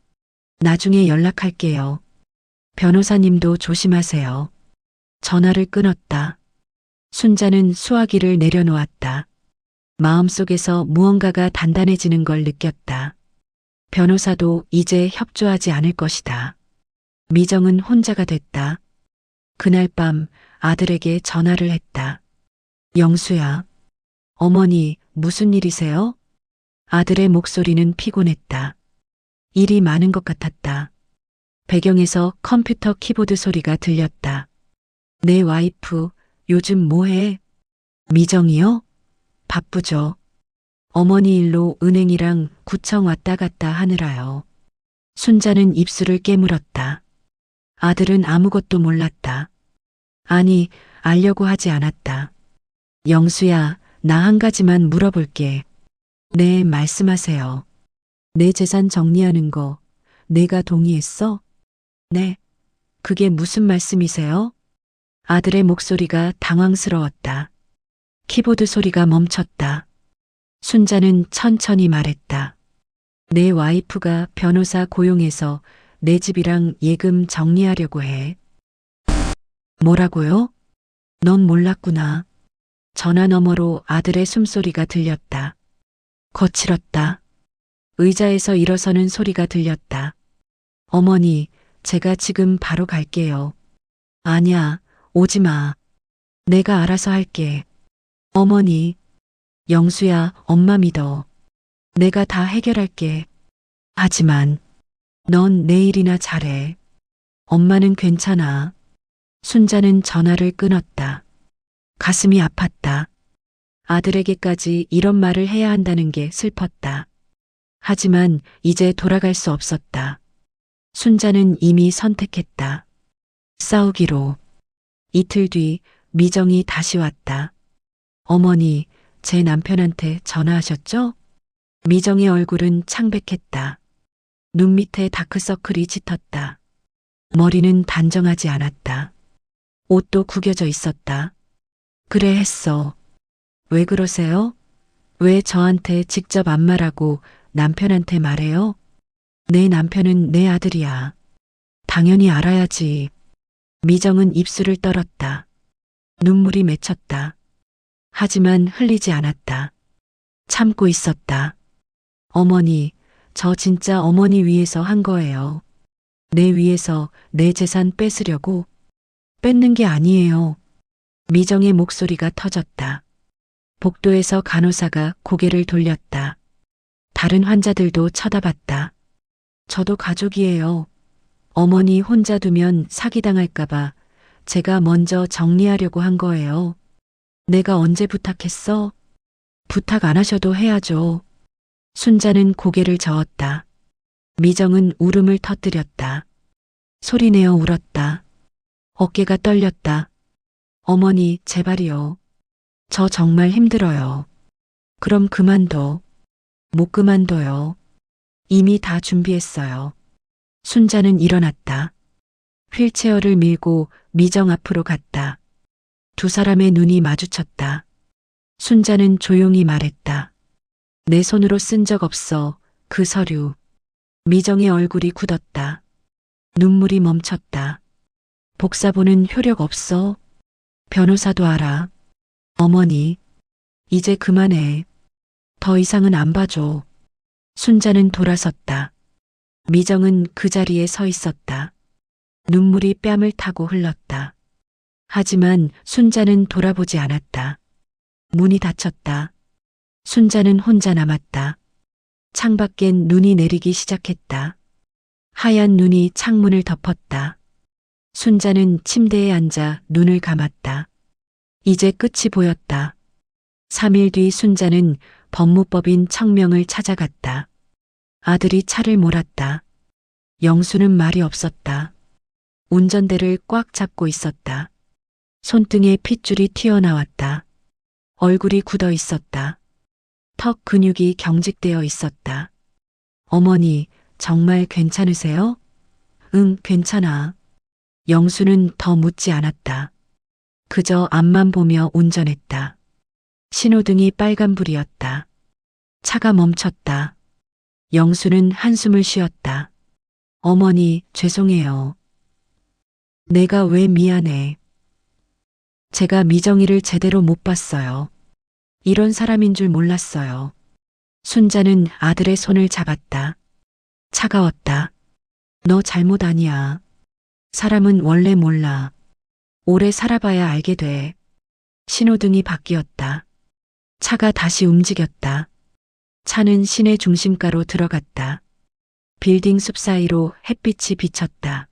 나중에 연락할게요. 변호사님도 조심하세요. 전화를 끊었다. 순자는 수화기를 내려놓았다. 마음속에서 무언가가 단단해지는 걸 느꼈다. 변호사도 이제 협조하지 않을 것이다. 미정은 혼자가 됐다. 그날 밤 아들에게 전화를 했다. 영수야. 어머니, 무슨 일이세요? 아들의 목소리는 피곤했다. 일이 많은 것 같았다. 배경에서 컴퓨터 키보드 소리가 들렸다. 내 와이프, 요즘 뭐해? 미정이요? 바쁘죠. 어머니 일로 은행이랑 구청 왔다 갔다 하느라요. 순자는 입술을 깨물었다. 아들은 아무것도 몰랐다. 아니, 알려고 하지 않았다. 영수야, 나 한 가지만 물어볼게. 네, 말씀하세요. 내 재산 정리하는 거 내가 동의했어? 네. 그게 무슨 말씀이세요? 아들의 목소리가 당황스러웠다. 키보드 소리가 멈췄다. 순자는 천천히 말했다. 내 와이프가 변호사 고용해서 내 집이랑 예금 정리하려고 해. 뭐라고요? 넌 몰랐구나. 전화 너머로 아들의 숨소리가 들렸다. 거칠었다. 의자에서 일어서는 소리가 들렸다. 어머니, 제가 지금 바로 갈게요. 아니야, 오지 마. 내가 알아서 할게. 어머니, 영수야, 엄마 믿어. 내가 다 해결할게. 하지만, 넌 내일이나 잘해. 엄마는 괜찮아. 순자는 전화를 끊었다. 가슴이 아팠다. 아들에게까지 이런 말을 해야 한다는 게 슬펐다. 하지만 이제 돌아갈 수 없었다. 순자는 이미 선택했다. 싸우기로. 이틀 뒤 미정이 다시 왔다. 어머니, 제 남편한테 전화하셨죠? 미정의 얼굴은 창백했다. 눈 밑에 다크서클이 짙었다. 머리는 단정하지 않았다. 옷도 구겨져 있었다. 그래 했어. 왜 그러세요? 왜 저한테 직접 안 말하고 남편한테 말해요? 내 남편은 내 아들이야. 당연히 알아야지. 미정은 입술을 떨었다. 눈물이 맺혔다. 하지만 흘리지 않았다. 참고 있었다. 어머니, 저 진짜 어머니 위해서 한 거예요. 내 위해서 내 재산 뺏으려고? 뺏는 게 아니에요. 미정의 목소리가 터졌다. 복도에서 간호사가 고개를 돌렸다. 다른 환자들도 쳐다봤다. 저도 가족이에요. 어머니 혼자 두면 사기당할까봐 제가 먼저 정리하려고 한 거예요. 내가 언제 부탁했어? 부탁 안 하셔도 해야죠. 순자는 고개를 저었다. 미정은 울음을 터뜨렸다. 소리내어 울었다. 어깨가 떨렸다. 어머니, 제발이요. 저 정말 힘들어요. 그럼 그만둬. 못 그만둬요. 이미 다 준비했어요. 순자는 일어났다. 휠체어를 밀고 미정 앞으로 갔다. 두 사람의 눈이 마주쳤다. 순자는 조용히 말했다. 내 손으로 쓴 적 없어. 그 서류. 미정의 얼굴이 굳었다. 눈물이 멈췄다. 복사본은 효력 없어. 변호사도 알아. 어머니, 이제 그만해. 더 이상은 안 봐줘. 순자는 돌아섰다. 미정은 그 자리에 서 있었다. 눈물이 뺨을 타고 흘렀다. 하지만 순자는 돌아보지 않았다. 문이 닫혔다. 순자는 혼자 남았다. 창밖엔 눈이 내리기 시작했다. 하얀 눈이 창문을 덮었다. 순자는 침대에 앉아 눈을 감았다. 이제 끝이 보였다. 3일 뒤 순자는 법무법인 청명을 찾아갔다. 아들이 차를 몰았다. 영수는 말이 없었다. 운전대를 꽉 잡고 있었다. 손등에 핏줄이 튀어나왔다. 얼굴이 굳어 있었다. 턱 근육이 경직되어 있었다. 어머니, 정말 괜찮으세요? 응, 괜찮아. 영수는 더 묻지 않았다. 그저 앞만 보며 운전했다. 신호등이 빨간불이었다. 차가 멈췄다. 영수는 한숨을 쉬었다. 어머니, 죄송해요. 내가 왜 미안해. 제가 미정이를 제대로 못 봤어요. 이런 사람인 줄 몰랐어요. 순자는 아들의 손을 잡았다. 차가웠다. 너 잘못 아니야. 사람은 원래 몰라. 오래 살아봐야 알게 돼. 신호등이 바뀌었다. 차가 다시 움직였다. 차는 시내 중심가로 들어갔다. 빌딩 숲 사이로 햇빛이 비쳤다.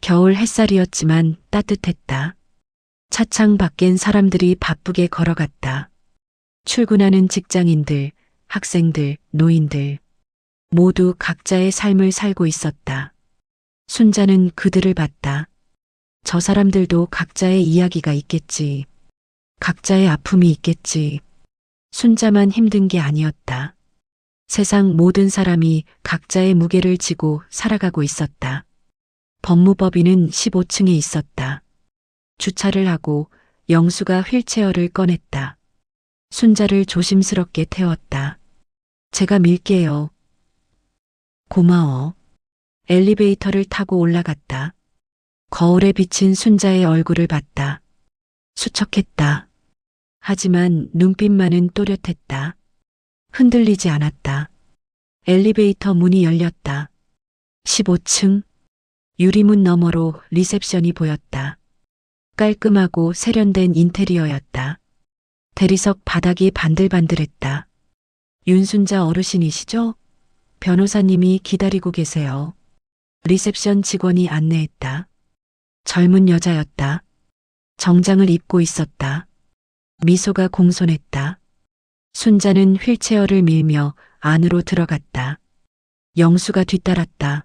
겨울 햇살이었지만 따뜻했다. 차창 밖엔 사람들이 바쁘게 걸어갔다. 출근하는 직장인들, 학생들, 노인들. 모두 각자의 삶을 살고 있었다. 순자는 그들을 봤다. 저 사람들도 각자의 이야기가 있겠지. 각자의 아픔이 있겠지. 순자만 힘든 게 아니었다. 세상 모든 사람이 각자의 무게를 지고 살아가고 있었다. 법무법인은 15층에 있었다. 주차를 하고 영수가 휠체어를 꺼냈다. 순자를 조심스럽게 태웠다. 제가 밀게요. 고마워. 엘리베이터를 타고 올라갔다. 거울에 비친 순자의 얼굴을 봤다. 수척했다. 하지만 눈빛만은 또렷했다. 흔들리지 않았다. 엘리베이터 문이 열렸다. 15층. 유리문 너머로 리셉션이 보였다. 깔끔하고 세련된 인테리어였다. 대리석 바닥이 반들반들했다. 윤순자 어르신이시죠? 변호사님이 기다리고 계세요. 리셉션 직원이 안내했다. 젊은 여자였다. 정장을 입고 있었다. 미소가 공손했다. 순자는 휠체어를 밀며 안으로 들어갔다. 영수가 뒤따랐다.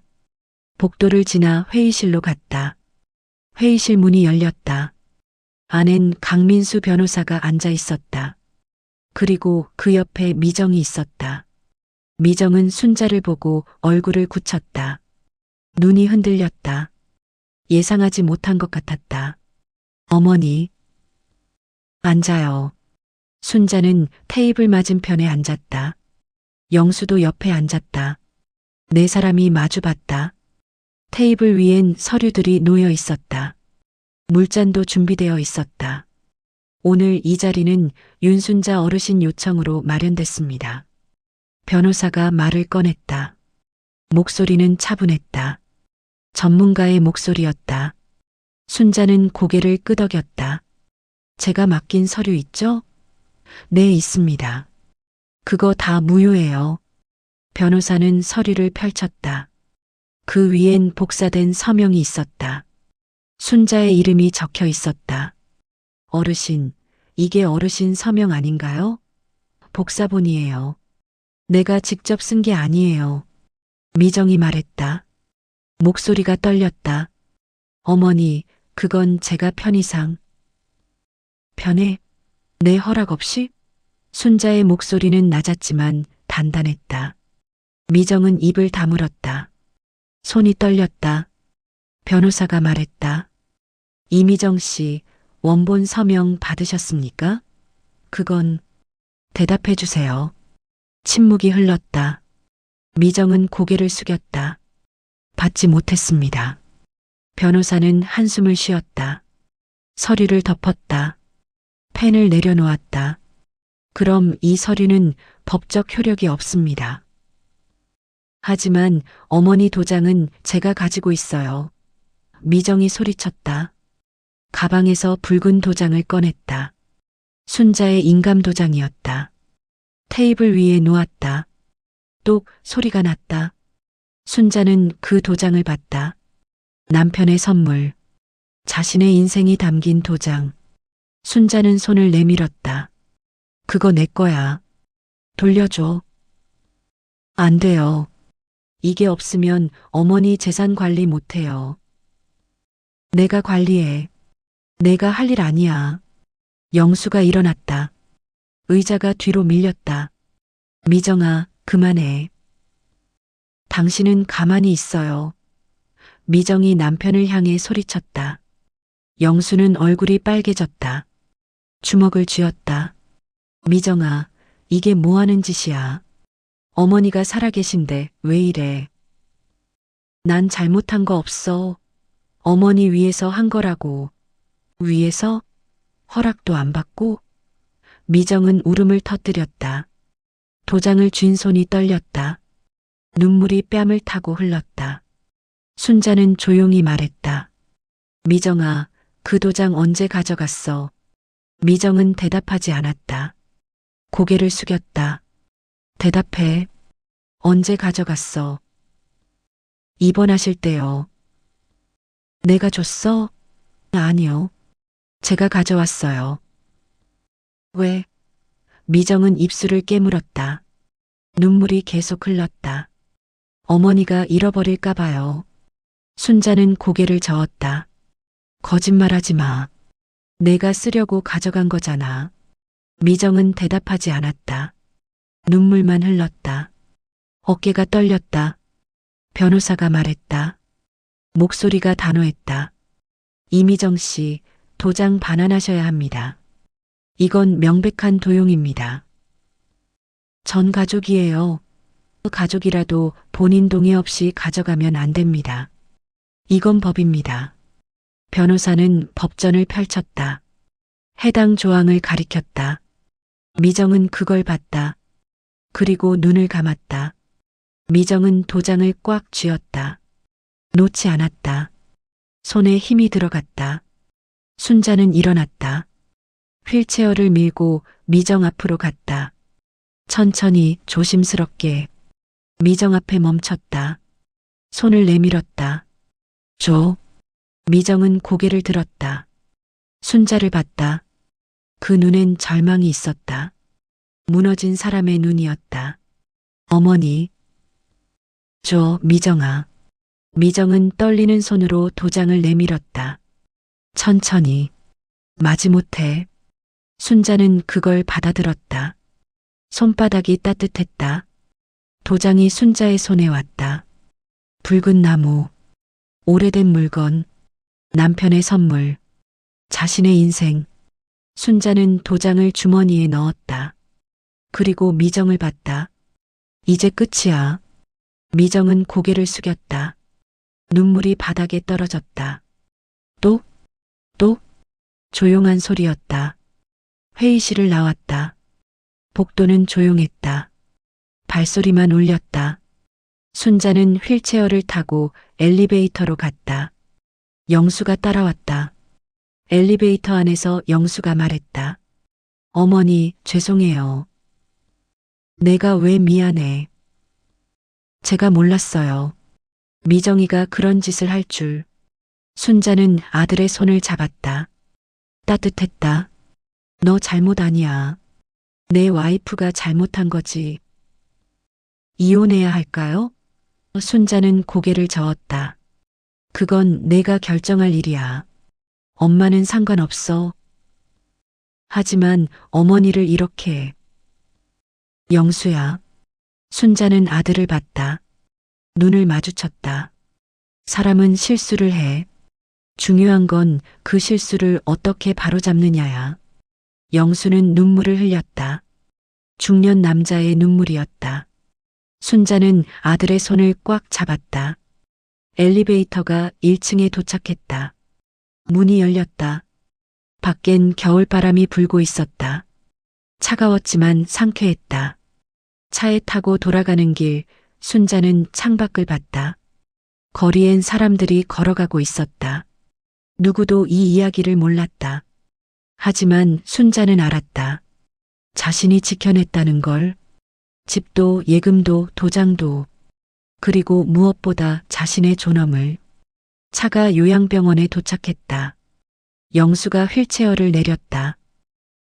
복도를 지나 회의실로 갔다. 회의실 문이 열렸다. 안엔 강민수 변호사가 앉아 있었다. 그리고 그 옆에 미정이 있었다. 미정은 순자를 보고 얼굴을 굳혔다. 눈이 흔들렸다. 예상하지 못한 것 같았다. 어머니. 앉아요. 순자는 테이블 맞은편에 앉았다. 영수도 옆에 앉았다. 네 사람이 마주봤다. 테이블 위엔 서류들이 놓여 있었다. 물잔도 준비되어 있었다. 오늘 이 자리는 윤순자 어르신 요청으로 마련됐습니다. 변호사가 말을 꺼냈다. 목소리는 차분했다. 전문가의 목소리였다. 순자는 고개를 끄덕였다. 제가 맡긴 서류 있죠? 네, 있습니다. 그거 다 무효예요. 변호사는 서류를 펼쳤다. 그 위엔 복사된 서명이 있었다. 순자의 이름이 적혀 있었다. 어르신, 이게 어르신 서명 아닌가요? 복사본이에요. 내가 직접 쓴 게 아니에요. 미정이 말했다. 목소리가 떨렸다. 어머니, 그건 제가 편의상. 편해? 내 허락 없이? 순자의 목소리는 낮았지만 단단했다. 미정은 입을 다물었다. 손이 떨렸다. 변호사가 말했다. 이미정 씨, 원본 서명 받으셨습니까? 그건 대답해 주세요. 침묵이 흘렀다. 미정은 고개를 숙였다. 받지 못했습니다. 변호사는 한숨을 쉬었다. 서류를 덮었다. 펜을 내려놓았다. 그럼 이 서류는 법적 효력이 없습니다. 하지만 어머니 도장은 제가 가지고 있어요. 미정이 소리쳤다. 가방에서 붉은 도장을 꺼냈다. 순자의 인감 도장이었다. 테이블 위에 놓았다. 똑 소리가 났다. 순자는 그 도장을 봤다. 남편의 선물. 자신의 인생이 담긴 도장. 순자는 손을 내밀었다. 그거 내 거야. 돌려줘. 안 돼요. 이게 없으면 어머니 재산 관리 못해요. 내가 관리해. 내가 할 일 아니야. 영수가 일어났다. 의자가 뒤로 밀렸다. 미정아, 그만해. 당신은 가만히 있어요. 미정이 남편을 향해 소리쳤다. 영수는 얼굴이 빨개졌다. 주먹을 쥐었다. 미정아, 이게 뭐 하는 짓이야? 어머니가 살아계신데 왜 이래? 난 잘못한 거 없어. 어머니 위해서 한 거라고. 위해서? 허락도 안 받고? 미정은 울음을 터뜨렸다. 도장을 쥔 손이 떨렸다. 눈물이 뺨을 타고 흘렀다. 순자는 조용히 말했다. 미정아, 그 도장 언제 가져갔어? 미정은 대답하지 않았다. 고개를 숙였다. 대답해. 언제 가져갔어? 입원하실 때요. 내가 줬어? 아니요. 제가 가져왔어요. 왜? 미정은 입술을 깨물었다. 눈물이 계속 흘렀다. 어머니가 잃어버릴까 봐요. 순자는 고개를 저었다. 거짓말하지 마. 내가 쓰려고 가져간 거잖아. 미정은 대답하지 않았다. 눈물만 흘렀다. 어깨가 떨렸다. 변호사가 말했다. 목소리가 단호했다. 이미정 씨, 도장 반환하셔야 합니다. 이건 명백한 도용입니다. 전 가족이에요. 가족이라도 본인 동의 없이 가져가면 안 됩니다. 이건 법입니다. 변호사는 법전을 펼쳤다. 해당 조항을 가리켰다. 미정은 그걸 봤다. 그리고 눈을 감았다. 미정은 도장을 꽉 쥐었다. 놓지 않았다. 손에 힘이 들어갔다. 순자는 일어났다. 휠체어를 밀고 미정 앞으로 갔다. 천천히 조심스럽게 미정 앞에 멈췄다. 손을 내밀었다. 줘. 미정은 고개를 들었다. 순자를 봤다. 그 눈엔 절망이 있었다. 무너진 사람의 눈이었다. 어머니. 줘, 미정아. 미정은 떨리는 손으로 도장을 내밀었다. 천천히. 마지못해. 순자는 그걸 받아들었다. 손바닥이 따뜻했다. 도장이 순자의 손에 왔다. 붉은 나무, 오래된 물건, 남편의 선물, 자신의 인생. 순자는 도장을 주머니에 넣었다. 그리고 미정을 봤다. 이제 끝이야. 미정은 고개를 숙였다. 눈물이 바닥에 떨어졌다. 또? 조용한 소리였다. 회의실을 나왔다. 복도는 조용했다. 발소리만 울렸다. 순자는 휠체어를 타고 엘리베이터로 갔다. 영수가 따라왔다. 엘리베이터 안에서 영수가 말했다. 어머니, 죄송해요. 내가 왜 미안해. 제가 몰랐어요. 미정이가 그런 짓을 할 줄. 순자는 아들의 손을 잡았다. 따뜻했다. 너 잘못 아니야. 내 와이프가 잘못한 거지. 이혼해야 할까요? 순자는 고개를 저었다. 그건 내가 결정할 일이야. 엄마는 상관없어. 하지만 어머니를 이렇게. 영수야. 순자는 아들을 봤다. 눈을 마주쳤다. 사람은 실수를 해. 중요한 건 그 실수를 어떻게 바로잡느냐야. 영수는 눈물을 흘렸다. 중년 남자의 눈물이었다. 순자는 아들의 손을 꽉 잡았다. 엘리베이터가 1층에 도착했다. 문이 열렸다. 밖엔 겨울바람이 불고 있었다. 차가웠지만 상쾌했다. 차에 타고 돌아가는 길, 순자는 창밖을 봤다. 거리엔 사람들이 걸어가고 있었다. 누구도 이 이야기를 몰랐다. 하지만 순자는 알았다. 자신이 지켜냈다는 걸. 집도 예금도 도장도. 그리고 무엇보다 자신의 존엄을. 차가 요양병원에 도착했다. 영수가 휠체어를 내렸다.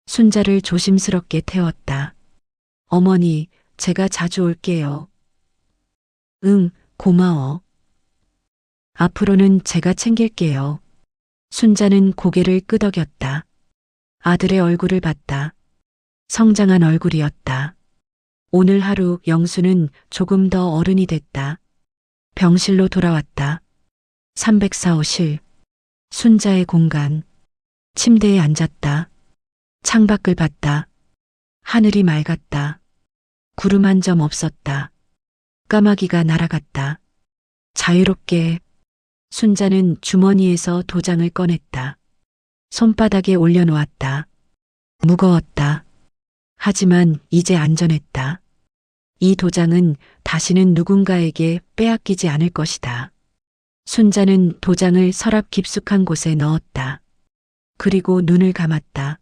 순자를 조심스럽게 태웠다. 어머니, 제가 자주 올게요. 응, 고마워. 앞으로는 제가 챙길게요. 순자는 고개를 끄덕였다. 아들의 얼굴을 봤다. 성장한 얼굴이었다. 오늘 하루 영수는 조금 더 어른이 됐다. 병실로 돌아왔다. 304호실. 순자의 공간. 침대에 앉았다. 창밖을 봤다. 하늘이 맑았다. 구름 한 점 없었다. 까마귀가 날아갔다. 자유롭게. 순자는 주머니에서 도장을 꺼냈다. 손바닥에 올려놓았다. 무거웠다. 하지만 이제 안전했다. 이 도장은 다시는 누군가에게 빼앗기지 않을 것이다. 순자는 도장을 서랍 깊숙한 곳에 넣었다. 그리고 눈을 감았다.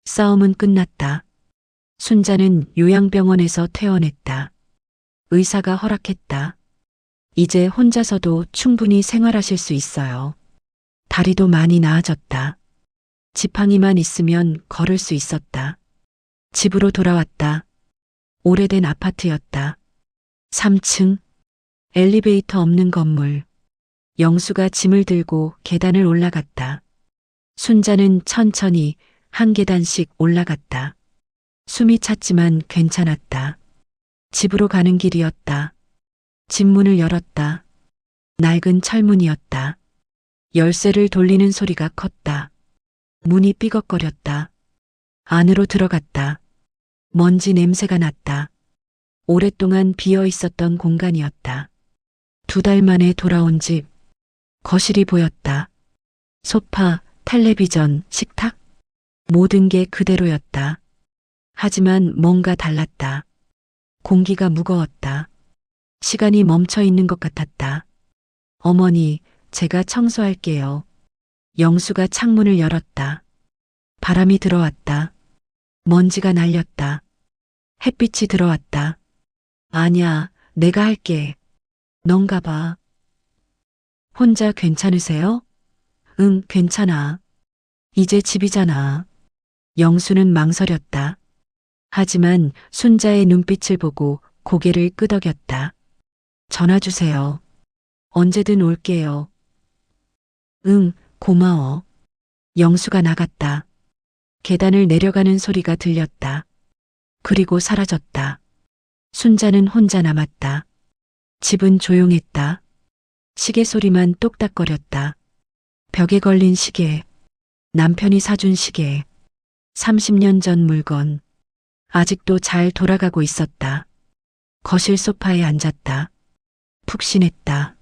싸움은 끝났다. 순자는 요양병원에서 퇴원했다. 의사가 허락했다. 이제 혼자서도 충분히 생활하실 수 있어요. 다리도 많이 나아졌다. 지팡이만 있으면 걸을 수 있었다. 집으로 돌아왔다. 오래된 아파트였다. 3층. 엘리베이터 없는 건물. 영수가 짐을 들고 계단을 올라갔다. 순자는 천천히 한 계단씩 올라갔다. 숨이 찼지만 괜찮았다. 집으로 가는 길이었다. 집 문을 열었다. 낡은 철문이었다. 열쇠를 돌리는 소리가 컸다. 문이 삐걱거렸다. 안으로 들어갔다. 먼지 냄새가 났다. 오랫동안 비어 있었던 공간이었다. 2달 만에 돌아온 집. 거실이 보였다. 소파, 텔레비전, 식탁. 모든 게 그대로였다. 하지만 뭔가 달랐다. 공기가 무거웠다. 시간이 멈춰 있는 것 같았다. 어머니, 제가 청소할게요. 영수가 창문을 열었다. 바람이 들어왔다. 먼지가 날렸다. 햇빛이 들어왔다. 아니야, 내가 할게. 넌가 봐. 혼자 괜찮으세요? 응, 괜찮아. 이제 집이잖아. 영수는 망설였다. 하지만 순자의 눈빛을 보고 고개를 끄덕였다. 전화 주세요. 언제든 올게요. 응, 고마워. 영수가 나갔다. 계단을 내려가는 소리가 들렸다. 그리고 사라졌다. 순자는 혼자 남았다. 집은 조용했다. 시계 소리만 똑딱거렸다. 벽에 걸린 시계. 남편이 사준 시계. 30년 전 물건. 아직도 잘 돌아가고 있었다. 거실 소파에 앉았다. 푹신했다.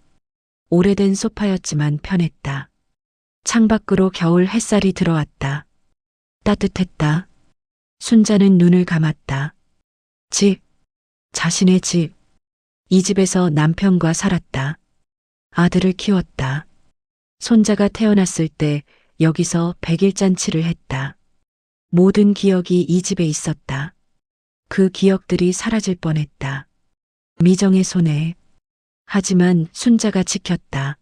오래된 소파였지만 편했다. 창밖으로 겨울 햇살이 들어왔다. 따뜻했다. 순자는 눈을 감았다. 집. 자신의 집. 이 집에서 남편과 살았다. 아들을 키웠다. 손자가 태어났을 때 여기서 100일 잔치를 했다. 모든 기억이 이 집에 있었다. 그 기억들이 사라질 뻔했다. 미정의 손에. 하지만 순자가 지켰다.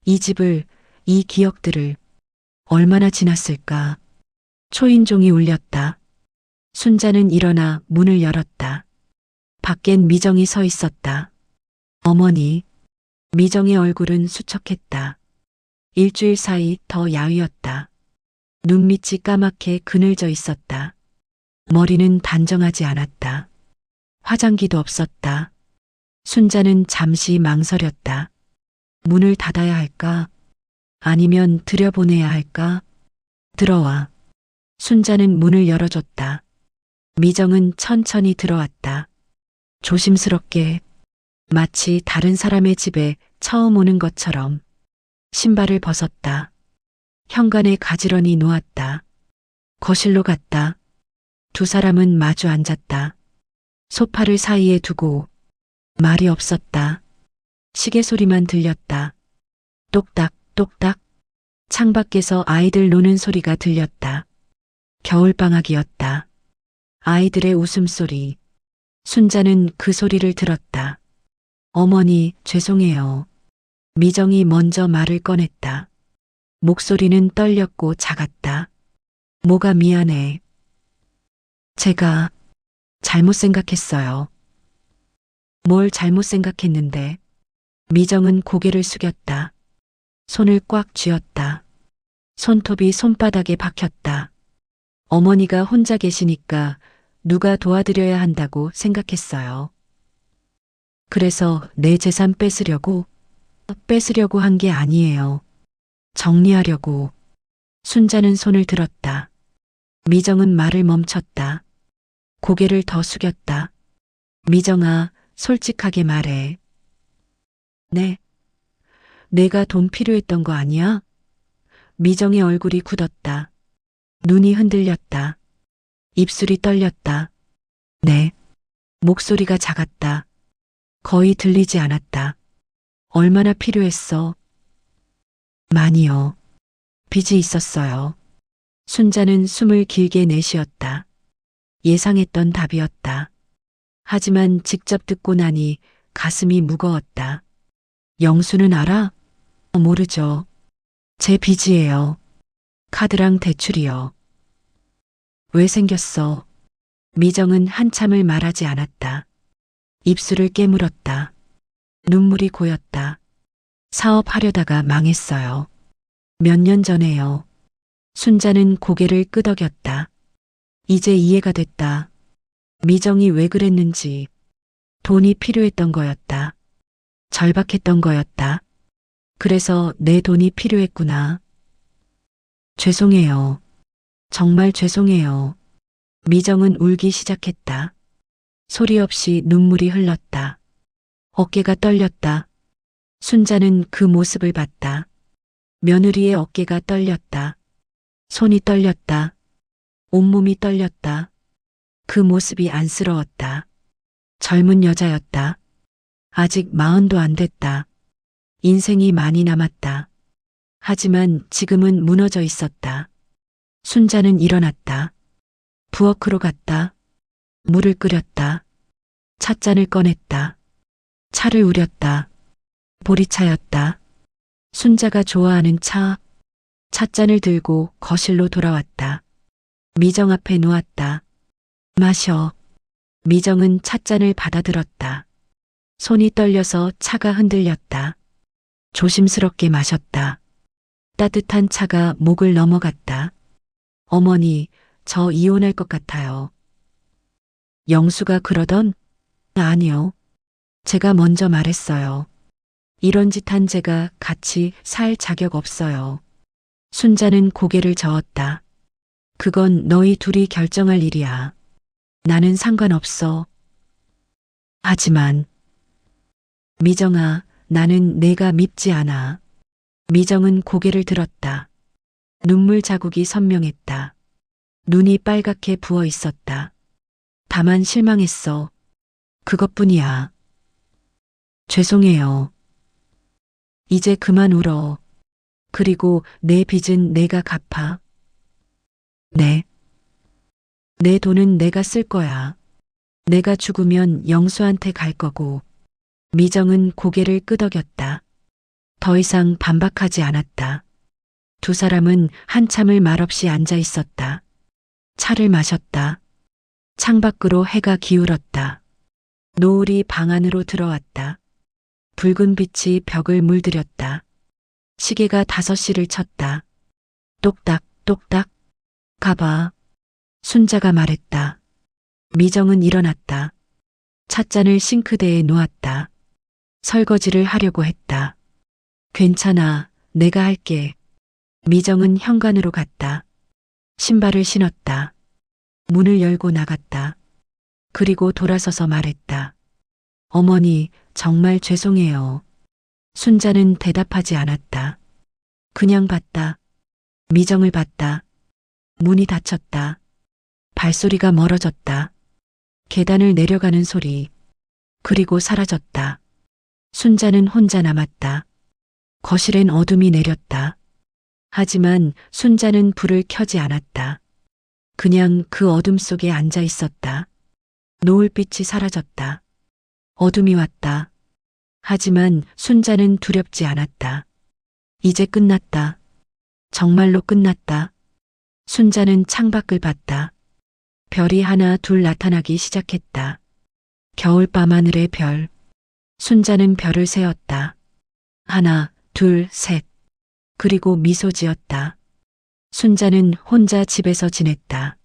이 집을, 이 기억들을. 얼마나 지났을까. 초인종이 울렸다. 순자는 일어나 문을 열었다. 밖엔 미정이 서 있었다. 어머니. 미정의 얼굴은 수척했다. 일주일 사이 더 야위었다. 눈밑이 까맣게 그늘져 있었다. 머리는 단정하지 않았다. 화장기도 없었다. 순자는 잠시 망설였다. 문을 닫아야 할까? 아니면 들여보내야 할까? 들어와. 순자는 문을 열어줬다. 미정은 천천히 들어왔다. 조심스럽게, 마치 다른 사람의 집에 처음 오는 것처럼. 신발을 벗었다. 현관에 가지런히 놓았다. 거실로 갔다. 두 사람은 마주 앉았다. 소파를 사이에 두고 말이 없었다. 시계 소리만 들렸다. 똑딱 똑딱. 창밖에서 아이들 노는 소리가 들렸다. 겨울방학이었다. 아이들의 웃음소리. 순자는 그 소리를 들었다. 어머니, 죄송해요. 미정이 먼저 말을 꺼냈다. 목소리는 떨렸고 작았다. 뭐가 미안해. 제가 잘못 생각했어요. 뭘 잘못 생각했는데. 미정은 고개를 숙였다. 손을 꽉 쥐었다. 손톱이 손바닥에 박혔다. 어머니가 혼자 계시니까 누가 도와드려야 한다고 생각했어요. 그래서 내 재산 뺏으려고 한 게 아니에요. 정리하려고. 순자는 손을 들었다. 미정은 말을 멈췄다. 고개를 더 숙였다. 미정아, 솔직하게 말해. 네. 내가 돈 필요했던 거 아니야? 미정의 얼굴이 굳었다. 눈이 흔들렸다. 입술이 떨렸다. 네. 목소리가 작았다. 거의 들리지 않았다. 얼마나 필요했어? 많이요. 빚이 있었어요. 순자는 숨을 길게 내쉬었다. 예상했던 답이었다. 하지만 직접 듣고 나니 가슴이 무거웠다. 영수는 알아? 모르죠. 제 빚이에요. 카드랑 대출이요. 왜 생겼어? 미정은 한참을 말하지 않았다. 입술을 깨물었다. 눈물이 고였다. 사업하려다가 망했어요. 몇 년 전에요. 순자는 고개를 끄덕였다. 이제 이해가 됐다. 미정이 왜 그랬는지. 돈이 필요했던 거였다. 절박했던 거였다. 그래서 내 돈이 필요했구나. 죄송해요. 정말 죄송해요. 미정은 울기 시작했다. 소리 없이 눈물이 흘렀다. 어깨가 떨렸다. 순자는 그 모습을 봤다. 며느리의 어깨가 떨렸다. 손이 떨렸다. 온몸이 떨렸다. 그 모습이 안쓰러웠다. 젊은 여자였다. 아직 40도 안 됐다. 인생이 많이 남았다. 하지만 지금은 무너져 있었다. 순자는 일어났다. 부엌으로 갔다. 물을 끓였다. 찻잔을 꺼냈다. 차를 우렸다. 보리차였다. 순자가 좋아하는 차. 찻잔을 들고 거실로 돌아왔다. 미정 앞에 놓았다. 마셔. 미정은 찻잔을 받아들었다. 손이 떨려서 차가 흔들렸다. 조심스럽게 마셨다. 따뜻한 차가 목을 넘어갔다. 어머니, 저 이혼할 것 같아요. 영수가 그러던? 아니요. 제가 먼저 말했어요. 이런 짓 한 제가 같이 살 자격 없어요. 순자는 고개를 저었다. 그건 너희 둘이 결정할 일이야. 나는 상관없어. 하지만 미정아, 나는 내가 밉지 않아. 미정은 고개를 들었다. 눈물 자국이 선명했다. 눈이 빨갛게 부어 있었다. 다만 실망했어. 그것뿐이야. 죄송해요. 이제 그만 울어. 그리고 내 빚은 내가 갚아. 네. 내 돈은 내가 쓸 거야. 내가 죽으면 영수한테 갈 거고. 미정은 고개를 끄덕였다. 더 이상 반박하지 않았다. 두 사람은 한참을 말없이 앉아 있었다. 차를 마셨다. 창밖으로 해가 기울었다. 노을이 방 안으로 들어왔다. 붉은 빛이 벽을 물들였다. 시계가 5시를 쳤다. 똑딱, 똑딱. 가봐. 순자가 말했다. 미정은 일어났다. 찻잔을 싱크대에 놓았다. 설거지를 하려고 했다. 괜찮아, 내가 할게. 미정은 현관으로 갔다. 신발을 신었다. 문을 열고 나갔다. 그리고 돌아서서 말했다. 어머니, 정말 죄송해요. 순자는 대답하지 않았다. 그냥 봤다. 미정을 봤다. 문이 닫혔다. 발소리가 멀어졌다. 계단을 내려가는 소리. 그리고 사라졌다. 순자는 혼자 남았다. 거실엔 어둠이 내렸다. 하지만 순자는 불을 켜지 않았다. 그냥 그 어둠 속에 앉아 있었다. 노을빛이 사라졌다. 어둠이 왔다. 하지만 순자는 두렵지 않았다. 이제 끝났다. 정말로 끝났다. 순자는 창밖을 봤다. 별이 하나 둘 나타나기 시작했다. 겨울밤 하늘의 별. 순자는 별을 세었다. 하나, 둘, 셋. 그리고 미소 지었다. 순자는 혼자 집에서 지냈다.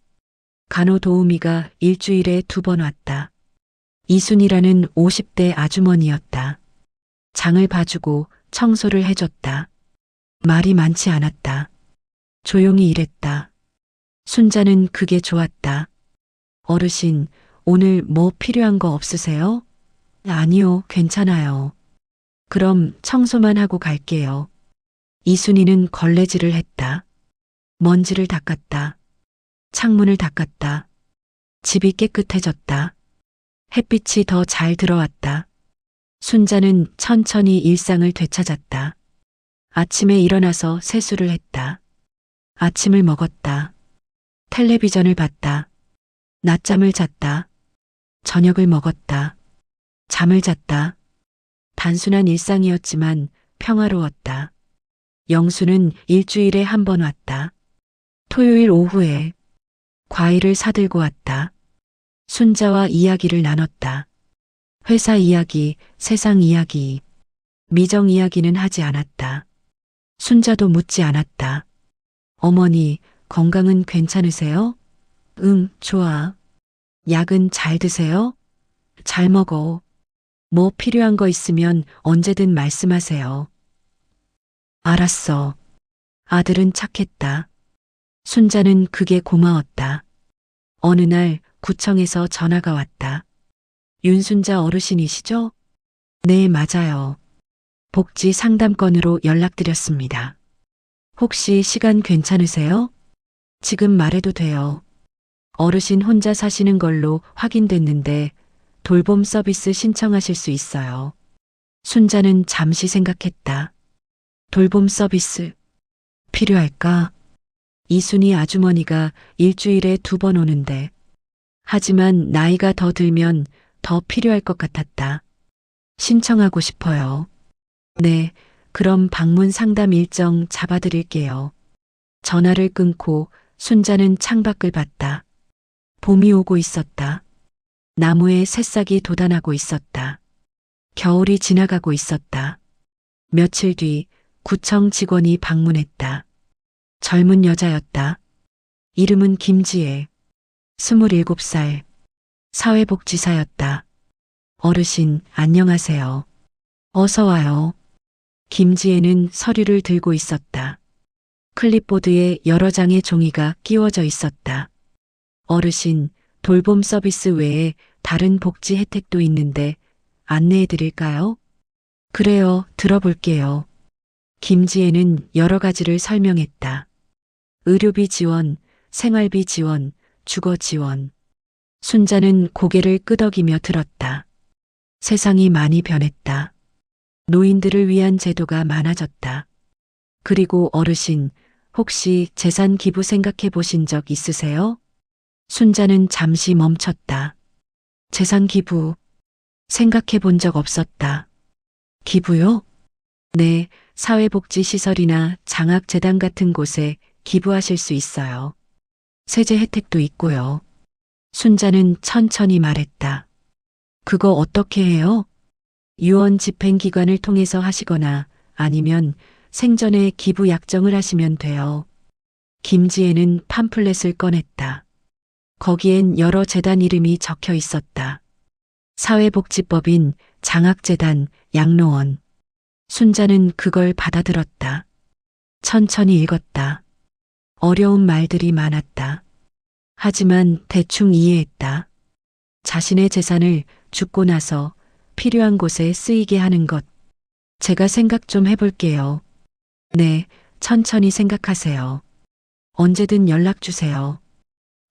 간호도우미가 일주일에 2번 왔다. 이순이라는 50대 아주머니였다. 장을 봐주고 청소를 해줬다. 말이 많지 않았다. 조용히 일했다. 순자는 그게 좋았다. 어르신, 오늘 뭐 필요한 거 없으세요? 아니요, 괜찮아요. 그럼 청소만 하고 갈게요. 이순이는 걸레질을 했다. 먼지를 닦았다. 창문을 닦았다. 집이 깨끗해졌다. 햇빛이 더 잘 들어왔다. 순자는 천천히 일상을 되찾았다. 아침에 일어나서 세수를 했다. 아침을 먹었다. 텔레비전을 봤다. 낮잠을 잤다. 저녁을 먹었다. 잠을 잤다. 단순한 일상이었지만 평화로웠다. 영수는 일주일에 한 번 왔다. 토요일 오후에 과일을 사들고 왔다. 순자와 이야기를 나눴다. 회사 이야기, 세상 이야기, 미정 이야기는 하지 않았다. 순자도 묻지 않았다. 어머니, 건강은 괜찮으세요? 응, 좋아. 약은 잘 드세요? 잘 먹어. 뭐 필요한 거 있으면 언제든 말씀하세요. 알았어. 아들은 착했다. 순자는 그게 고마웠다. 어느 날 구청에서 전화가 왔다. 윤순자 어르신이시죠? 네, 맞아요. 복지 상담건으로 연락드렸습니다. 혹시 시간 괜찮으세요? 지금 말해도 돼요. 어르신 혼자 사시는 걸로 확인됐는데 돌봄 서비스 신청하실 수 있어요. 순자는 잠시 생각했다. 돌봄 서비스 필요할까? 이순이 아주머니가 일주일에 2번 오는데. 하지만 나이가 더 들면 더 필요할 것 같았다. 신청하고 싶어요. 네, 그럼 방문 상담 일정 잡아드릴게요. 전화를 끊고 순자는 창밖을 봤다. 봄이 오고 있었다. 나무에 새싹이 돋아나고 있었다. 겨울이 지나가고 있었다. 며칠 뒤 구청 직원이 방문했다. 젊은 여자였다. 이름은 김지혜. 27살. 사회복지사였다. 어르신, 안녕하세요. 어서 와요. 김지혜는 서류를 들고 있었다. 클립보드에 여러 장의 종이가 끼워져 있었다. 어르신, 돌봄 서비스 외에 다른 복지 혜택도 있는데 안내해 드릴까요? 그래요, 들어볼게요. 김지혜는 여러 가지를 설명했다. 의료비 지원, 생활비 지원, 주거 지원. 순자는 고개를 끄덕이며 들었다. 세상이 많이 변했다. 노인들을 위한 제도가 많아졌다. 그리고 어르신, 혹시 재산 기부 생각해 보신 적 있으세요? 순자는 잠시 멈췄다. 재산 기부 생각해 본 적 없었다. 기부요? 네, 사회복지시설이나 장학재단 같은 곳에 기부하실 수 있어요. 세제 혜택도 있고요. 순자는 천천히 말했다. 그거 어떻게 해요? 유언 집행기관을 통해서 하시거나 아니면 생전에 기부 약정을 하시면 돼요. 김지혜는 팜플렛을 꺼냈다. 거기엔 여러 재단 이름이 적혀 있었다. 사회복지법인, 장학재단, 양로원. 순자는 그걸 받아들었다. 천천히 읽었다. 어려운 말들이 많았다. 하지만 대충 이해했다. 자신의 재산을 죽고 나서 필요한 곳에 쓰이게 하는 것. 제가 생각 좀 해볼게요. 네, 천천히 생각하세요. 언제든 연락 주세요.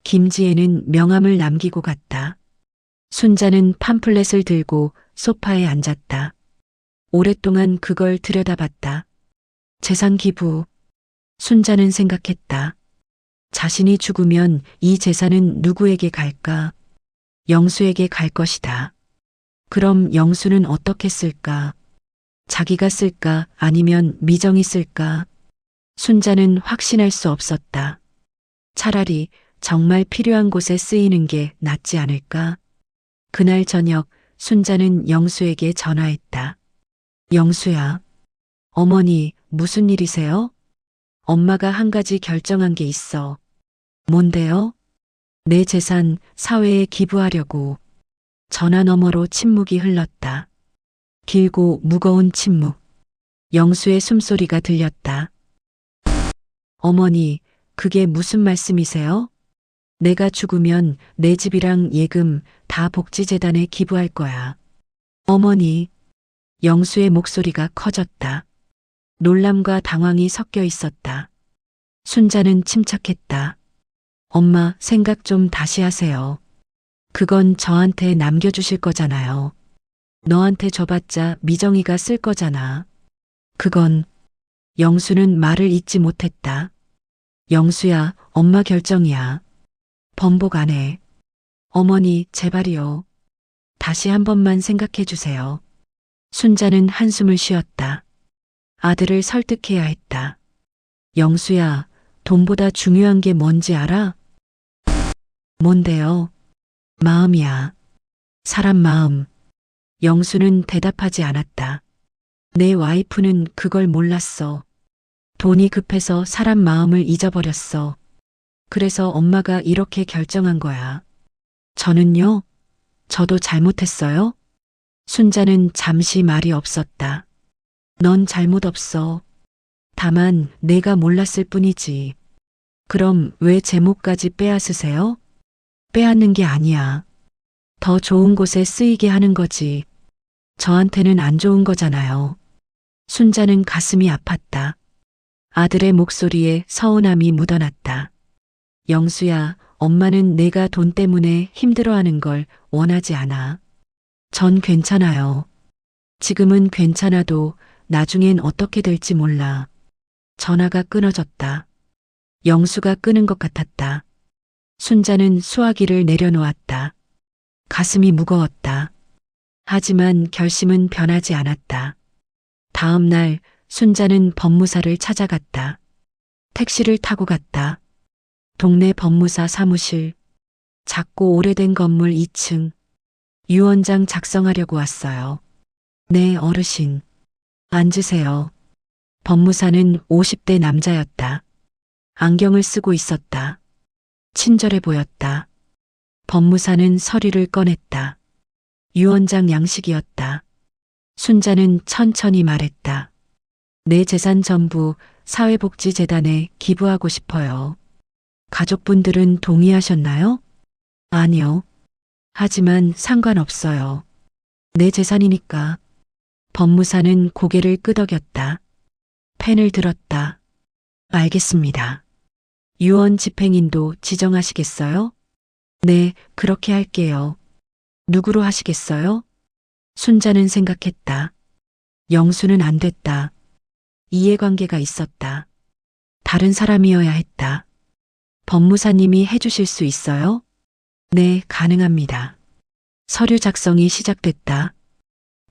김지혜는 명함을 남기고 갔다. 순자는 팜플렛을 들고 소파에 앉았다. 오랫동안 그걸 들여다봤다. 재산 기부. 순자는 생각했다. 자신이 죽으면 이 재산은 누구에게 갈까? 영수에게 갈 것이다. 그럼 영수는 어떻게 쓸까? 자기가 쓸까? 아니면 미정이 쓸까? 순자는 확신할 수 없었다. 차라리 정말 필요한 곳에 쓰이는 게 낫지 않을까? 그날 저녁 순자는 영수에게 전화했다. 영수야. 어머니, 무슨 일이세요? 엄마가 한 가지 결정한 게 있어. 뭔데요? 내 재산 사회에 기부하려고. 전화 너머로 침묵이 흘렀다. 길고 무거운 침묵. 영수의 숨소리가 들렸다. 어머니, 그게 무슨 말씀이세요? 내가 죽으면 내 집이랑 예금 다 복지재단에 기부할 거야. 어머니. 영수의 목소리가 커졌다. 놀람과 당황이 섞여 있었다. 순자는 침착했다. 엄마, 생각 좀 다시 하세요. 그건 저한테 남겨주실 거잖아요. 너한테 줘봤자 미정이가 쓸 거잖아. 그건. 영수는 말을 잇지 못했다. 영수야, 엄마 결정이야. 번복 안 해. 어머니, 제발이요. 다시 한 번만 생각해 주세요. 순자는 한숨을 쉬었다. 아들을 설득해야 했다. 영수야, 돈보다 중요한 게 뭔지 알아? 뭔데요? 마음이야. 사람 마음. 영수는 대답하지 않았다. 내 와이프는 그걸 몰랐어. 돈이 급해서 사람 마음을 잊어버렸어. 그래서 엄마가 이렇게 결정한 거야. 저는요? 저도 잘못했어요? 순자는 잠시 말이 없었다. 넌 잘못 없어. 다만 내가 몰랐을 뿐이지. 그럼 왜 제목까지 빼앗으세요? 빼앗는 게 아니야. 더 좋은 곳에 쓰이게 하는 거지. 저한테는 안 좋은 거잖아요. 순자는 가슴이 아팠다. 아들의 목소리에 서운함이 묻어났다. 영수야, 엄마는 내가 돈 때문에 힘들어하는 걸 원하지 않아. 전 괜찮아요. 지금은 괜찮아도 나중엔 어떻게 될지 몰라. 전화가 끊어졌다. 영수가 끄는 것 같았다. 순자는 수화기를 내려놓았다. 가슴이 무거웠다. 하지만 결심은 변하지 않았다. 다음 날 순자는 법무사를 찾아갔다. 택시를 타고 갔다. 동네 법무사 사무실. 작고 오래된 건물 2층. 유언장 작성하려고 왔어요. 네, 어르신. 앉으세요. 법무사는 50대 남자였다. 안경을 쓰고 있었다. 친절해 보였다. 법무사는 서류를 꺼냈다. 유언장 양식이었다. 순자는 천천히 말했다. 내 재산 전부 사회복지재단에 기부하고 싶어요. 가족분들은 동의하셨나요? 아니요. 하지만 상관없어요. 내 재산이니까. 법무사는 고개를 끄덕였다. 펜을 들었다. 알겠습니다. 유언 집행인도 지정하시겠어요? 네, 그렇게 할게요. 누구로 하시겠어요? 순자는 생각했다. 영수는 안 됐다. 이해관계가 있었다. 다른 사람이어야 했다. 법무사님이 해주실 수 있어요? 네, 가능합니다. 서류 작성이 시작됐다.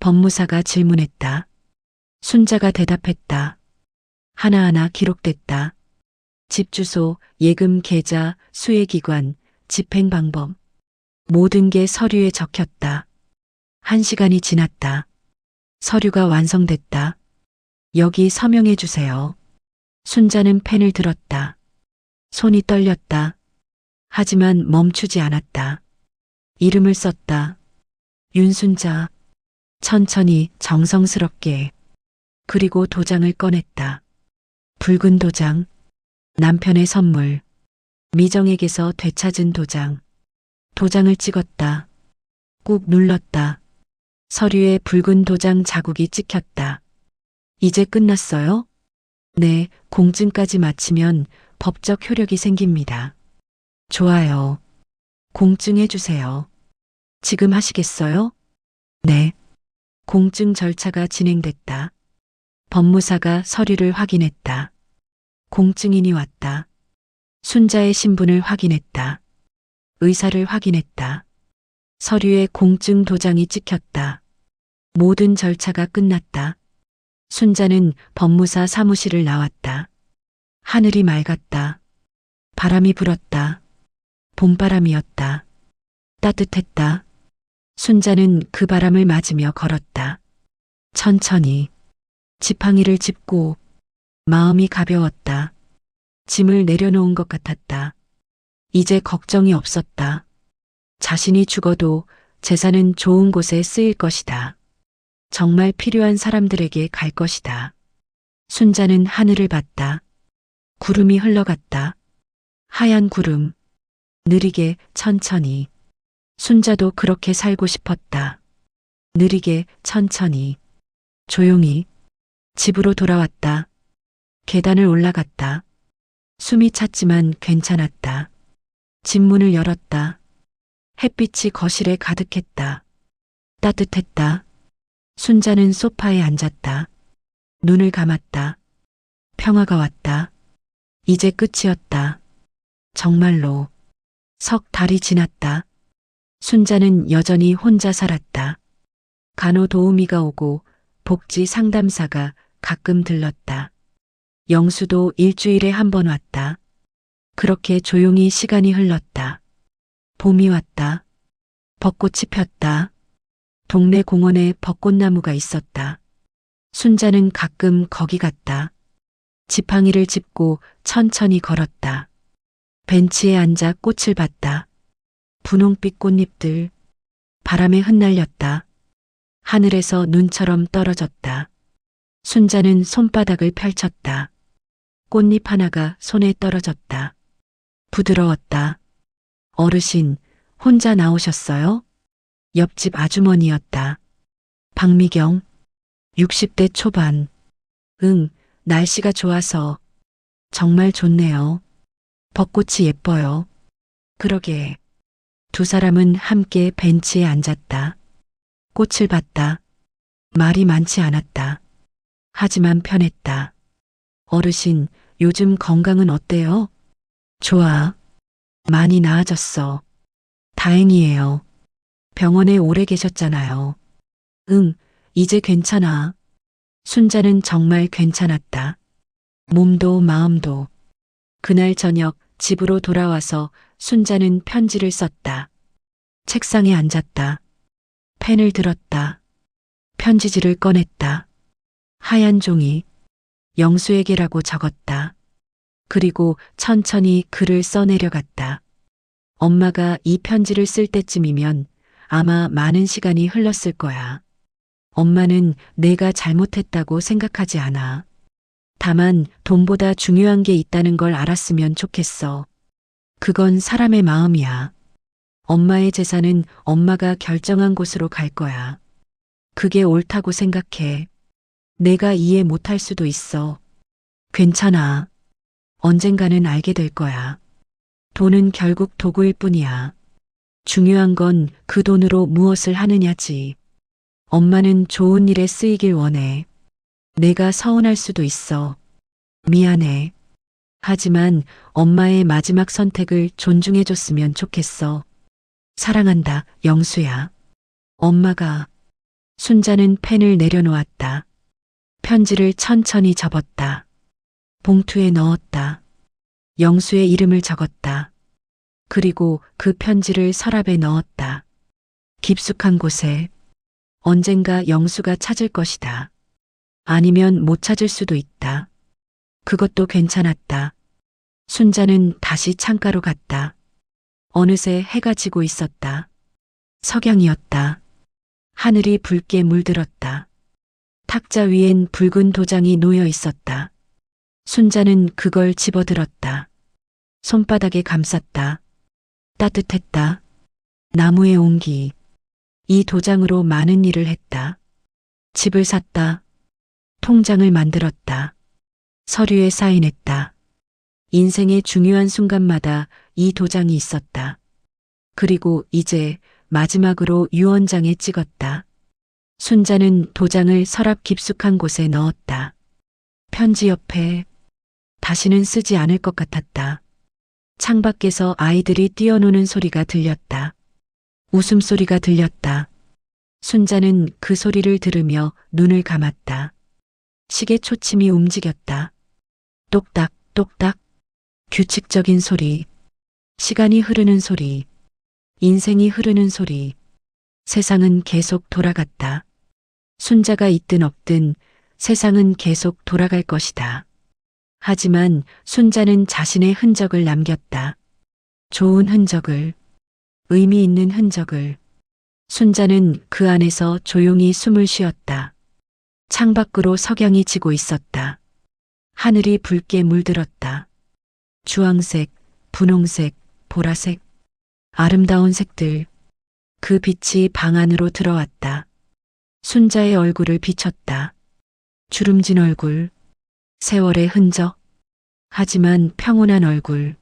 법무사가 질문했다. 순자가 대답했다. 하나하나 기록됐다. 집 주소, 예금 계좌, 수혜기관, 집행 방법. 모든 게 서류에 적혔다. 1시간이 지났다. 서류가 완성됐다. 여기 서명해 주세요. 순자는 펜을 들었다. 손이 떨렸다. 하지만 멈추지 않았다. 이름을 썼다. 윤순자. 천천히 정성스럽게. 그리고 도장을 꺼냈다. 붉은 도장. 남편의 선물. 미정에게서 되찾은 도장. 도장을 찍었다. 꾹 눌렀다. 서류에 붉은 도장 자국이 찍혔다. 이제 끝났어요? 네, 공증까지 마치면 법적 효력이 생깁니다. 좋아요. 공증해 주세요. 지금 하시겠어요? 네. 공증 절차가 진행됐다. 법무사가 서류를 확인했다. 공증인이 왔다. 순자의 신분을 확인했다. 의사를 확인했다. 서류에 공증 도장이 찍혔다. 모든 절차가 끝났다. 순자는 법무사 사무실을 나왔다. 하늘이 맑았다. 바람이 불었다. 봄바람이었다. 따뜻했다. 순자는 그 바람을 맞으며 걸었다. 천천히. 지팡이를 짚고 마음이 가벼웠다. 짐을 내려놓은 것 같았다. 이제 걱정이 없었다. 자신이 죽어도 재산은 좋은 곳에 쓰일 것이다. 정말 필요한 사람들에게 갈 것이다. 순자는 하늘을 봤다. 구름이 흘러갔다. 하얀 구름. 느리게 천천히. 순자도 그렇게 살고 싶었다. 느리게 천천히. 조용히. 집으로 돌아왔다. 계단을 올라갔다. 숨이 찼지만 괜찮았다. 집 문을 열었다. 햇빛이 거실에 가득했다. 따뜻했다. 순자는 소파에 앉았다. 눈을 감았다. 평화가 왔다. 이제 끝이었다. 정말로. 석 달이 지났다. 순자는 여전히 혼자 살았다. 간호도우미가 오고 복지 상담사가 가끔 들렀다. 영수도 일주일에 한 번 왔다. 그렇게 조용히 시간이 흘렀다. 봄이 왔다. 벚꽃이 폈다. 동네 공원에 벚꽃나무가 있었다. 순자는 가끔 거기 갔다. 지팡이를 짚고 천천히 걸었다. 벤치에 앉아 꽃을 봤다. 분홍빛 꽃잎들 바람에 흩날렸다. 하늘에서 눈처럼 떨어졌다. 순자는 손바닥을 펼쳤다. 꽃잎 하나가 손에 떨어졌다. 부드러웠다. 어르신, 혼자 나오셨어요? 옆집 아주머니였다. 박미경, 60대 초반. 응, 날씨가 좋아서. 정말 좋네요. 벚꽃이 예뻐요. 그러게. 두 사람은 함께 벤치에 앉았다. 꽃을 봤다. 말이 많지 않았다. 하지만 편했다. 어르신, 요즘 건강은 어때요? 좋아. 많이 나아졌어. 다행이에요. 병원에 오래 계셨잖아요. 응, 이제 괜찮아. 순자는 정말 괜찮았다. 몸도 마음도. 그날 저녁 집으로 돌아와서 순자는 편지를 썼다. 책상에 앉았다. 펜을 들었다. 편지지를 꺼냈다. 하얀 종이 영수에게라고 적었다. 그리고 천천히 글을 써내려갔다. 엄마가 이 편지를 쓸 때쯤이면 아마 많은 시간이 흘렀을 거야. 엄마는 내가 잘못했다고 생각하지 않아. 다만 돈보다 중요한 게 있다는 걸 알았으면 좋겠어. 그건 사람의 마음이야. 엄마의 재산은 엄마가 결정한 곳으로 갈 거야. 그게 옳다고 생각해. 내가 이해 못할 수도 있어. 괜찮아. 언젠가는 알게 될 거야. 돈은 결국 도구일 뿐이야. 중요한 건 그 돈으로 무엇을 하느냐지. 엄마는 좋은 일에 쓰이길 원해. 내가 서운할 수도 있어. 미안해. 하지만 엄마의 마지막 선택을 존중해줬으면 좋겠어. 사랑한다, 영수야. 엄마가. 순자는 펜을 내려놓았다. 편지를 천천히 접었다. 봉투에 넣었다. 영수의 이름을 적었다. 그리고 그 편지를 서랍에 넣었다. 깊숙한 곳에. 언젠가 영수가 찾을 것이다. 아니면 못 찾을 수도 있다. 그것도 괜찮았다. 순자는 다시 창가로 갔다. 어느새 해가 지고 있었다. 석양이었다. 하늘이 붉게 물들었다. 탁자 위엔 붉은 도장이 놓여 있었다. 순자는 그걸 집어들었다. 손바닥에 감쌌다. 따뜻했다. 나무의 온기. 이 도장으로 많은 일을 했다. 집을 샀다. 통장을 만들었다. 서류에 사인했다. 인생의 중요한 순간마다 이 도장이 있었다. 그리고 이제 마지막으로 유언장에 찍었다. 순자는 도장을 서랍 깊숙한 곳에 넣었다. 편지 옆에. 다시는 쓰지 않을 것 같았다. 창밖에서 아이들이 뛰어노는 소리가 들렸다. 웃음소리가 들렸다. 순자는 그 소리를 들으며 눈을 감았다. 시계 초침이 움직였다. 똑딱, 똑딱. 규칙적인 소리. 시간이 흐르는 소리. 인생이 흐르는 소리. 세상은 계속 돌아갔다. 순자가 있든 없든 세상은 계속 돌아갈 것이다. 하지만 순자는 자신의 흔적을 남겼다. 좋은 흔적을. 의미 있는 흔적을. 순자는 그 안에서 조용히 숨을 쉬었다. 창밖으로 석양이 지고 있었다. 하늘이 붉게 물들었다. 주황색, 분홍색, 보라색. 아름다운 색들. 그 빛이 방 안으로 들어왔다. 순자의 얼굴을 비췄다. 주름진 얼굴. 세월의 흔적. 하지만 평온한 얼굴.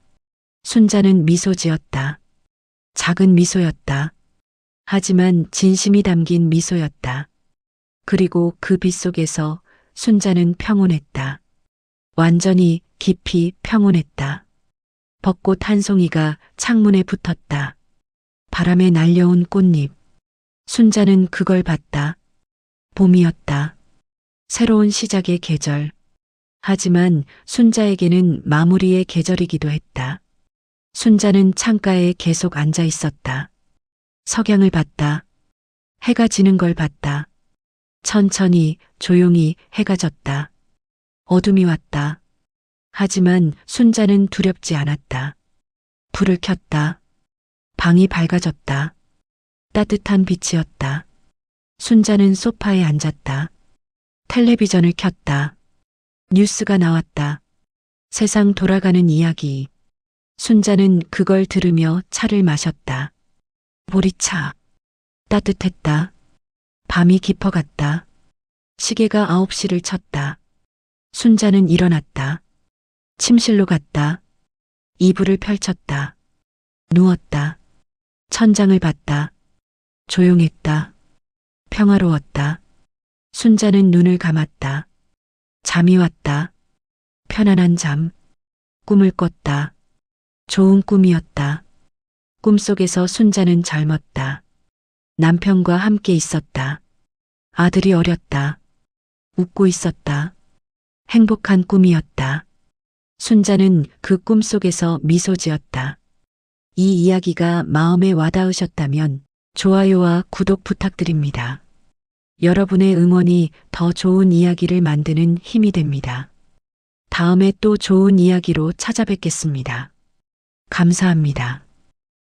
순자는 미소 지었다. 작은 미소였다. 하지만 진심이 담긴 미소였다. 그리고 그 빛 속에서 순자는 평온했다. 완전히 깊이 평온했다. 벚꽃 한 송이가 창문에 붙었다. 바람에 날려온 꽃잎. 순자는 그걸 봤다. 봄이었다. 새로운 시작의 계절. 하지만 순자에게는 마무리의 계절이기도 했다. 순자는 창가에 계속 앉아 있었다. 석양을 봤다. 해가 지는 걸 봤다. 천천히 조용히 해가 졌다. 어둠이 왔다. 하지만 순자는 두렵지 않았다. 불을 켰다. 방이 밝아졌다. 따뜻한 빛이었다. 순자는 소파에 앉았다. 텔레비전을 켰다. 뉴스가 나왔다. 세상 돌아가는 이야기. 순자는 그걸 들으며 차를 마셨다. 보리차. 따뜻했다. 밤이 깊어갔다. 시계가 9시를 쳤다. 순자는 일어났다. 침실로 갔다. 이불을 펼쳤다. 누웠다. 천장을 봤다. 조용했다. 평화로웠다. 순자는 눈을 감았다. 잠이 왔다. 편안한 잠. 꿈을 꿨다. 좋은 꿈이었다. 꿈속에서 순자는 젊었다. 남편과 함께 있었다. 아들이 어렸다. 웃고 있었다. 행복한 꿈이었다. 순자는 그 꿈속에서 미소 지었다. 이 이야기가 마음에 와닿으셨다면 좋아요와 구독 부탁드립니다. 여러분의 응원이 더 좋은 이야기를 만드는 힘이 됩니다. 다음에 또 좋은 이야기로 찾아뵙겠습니다. 감사합니다.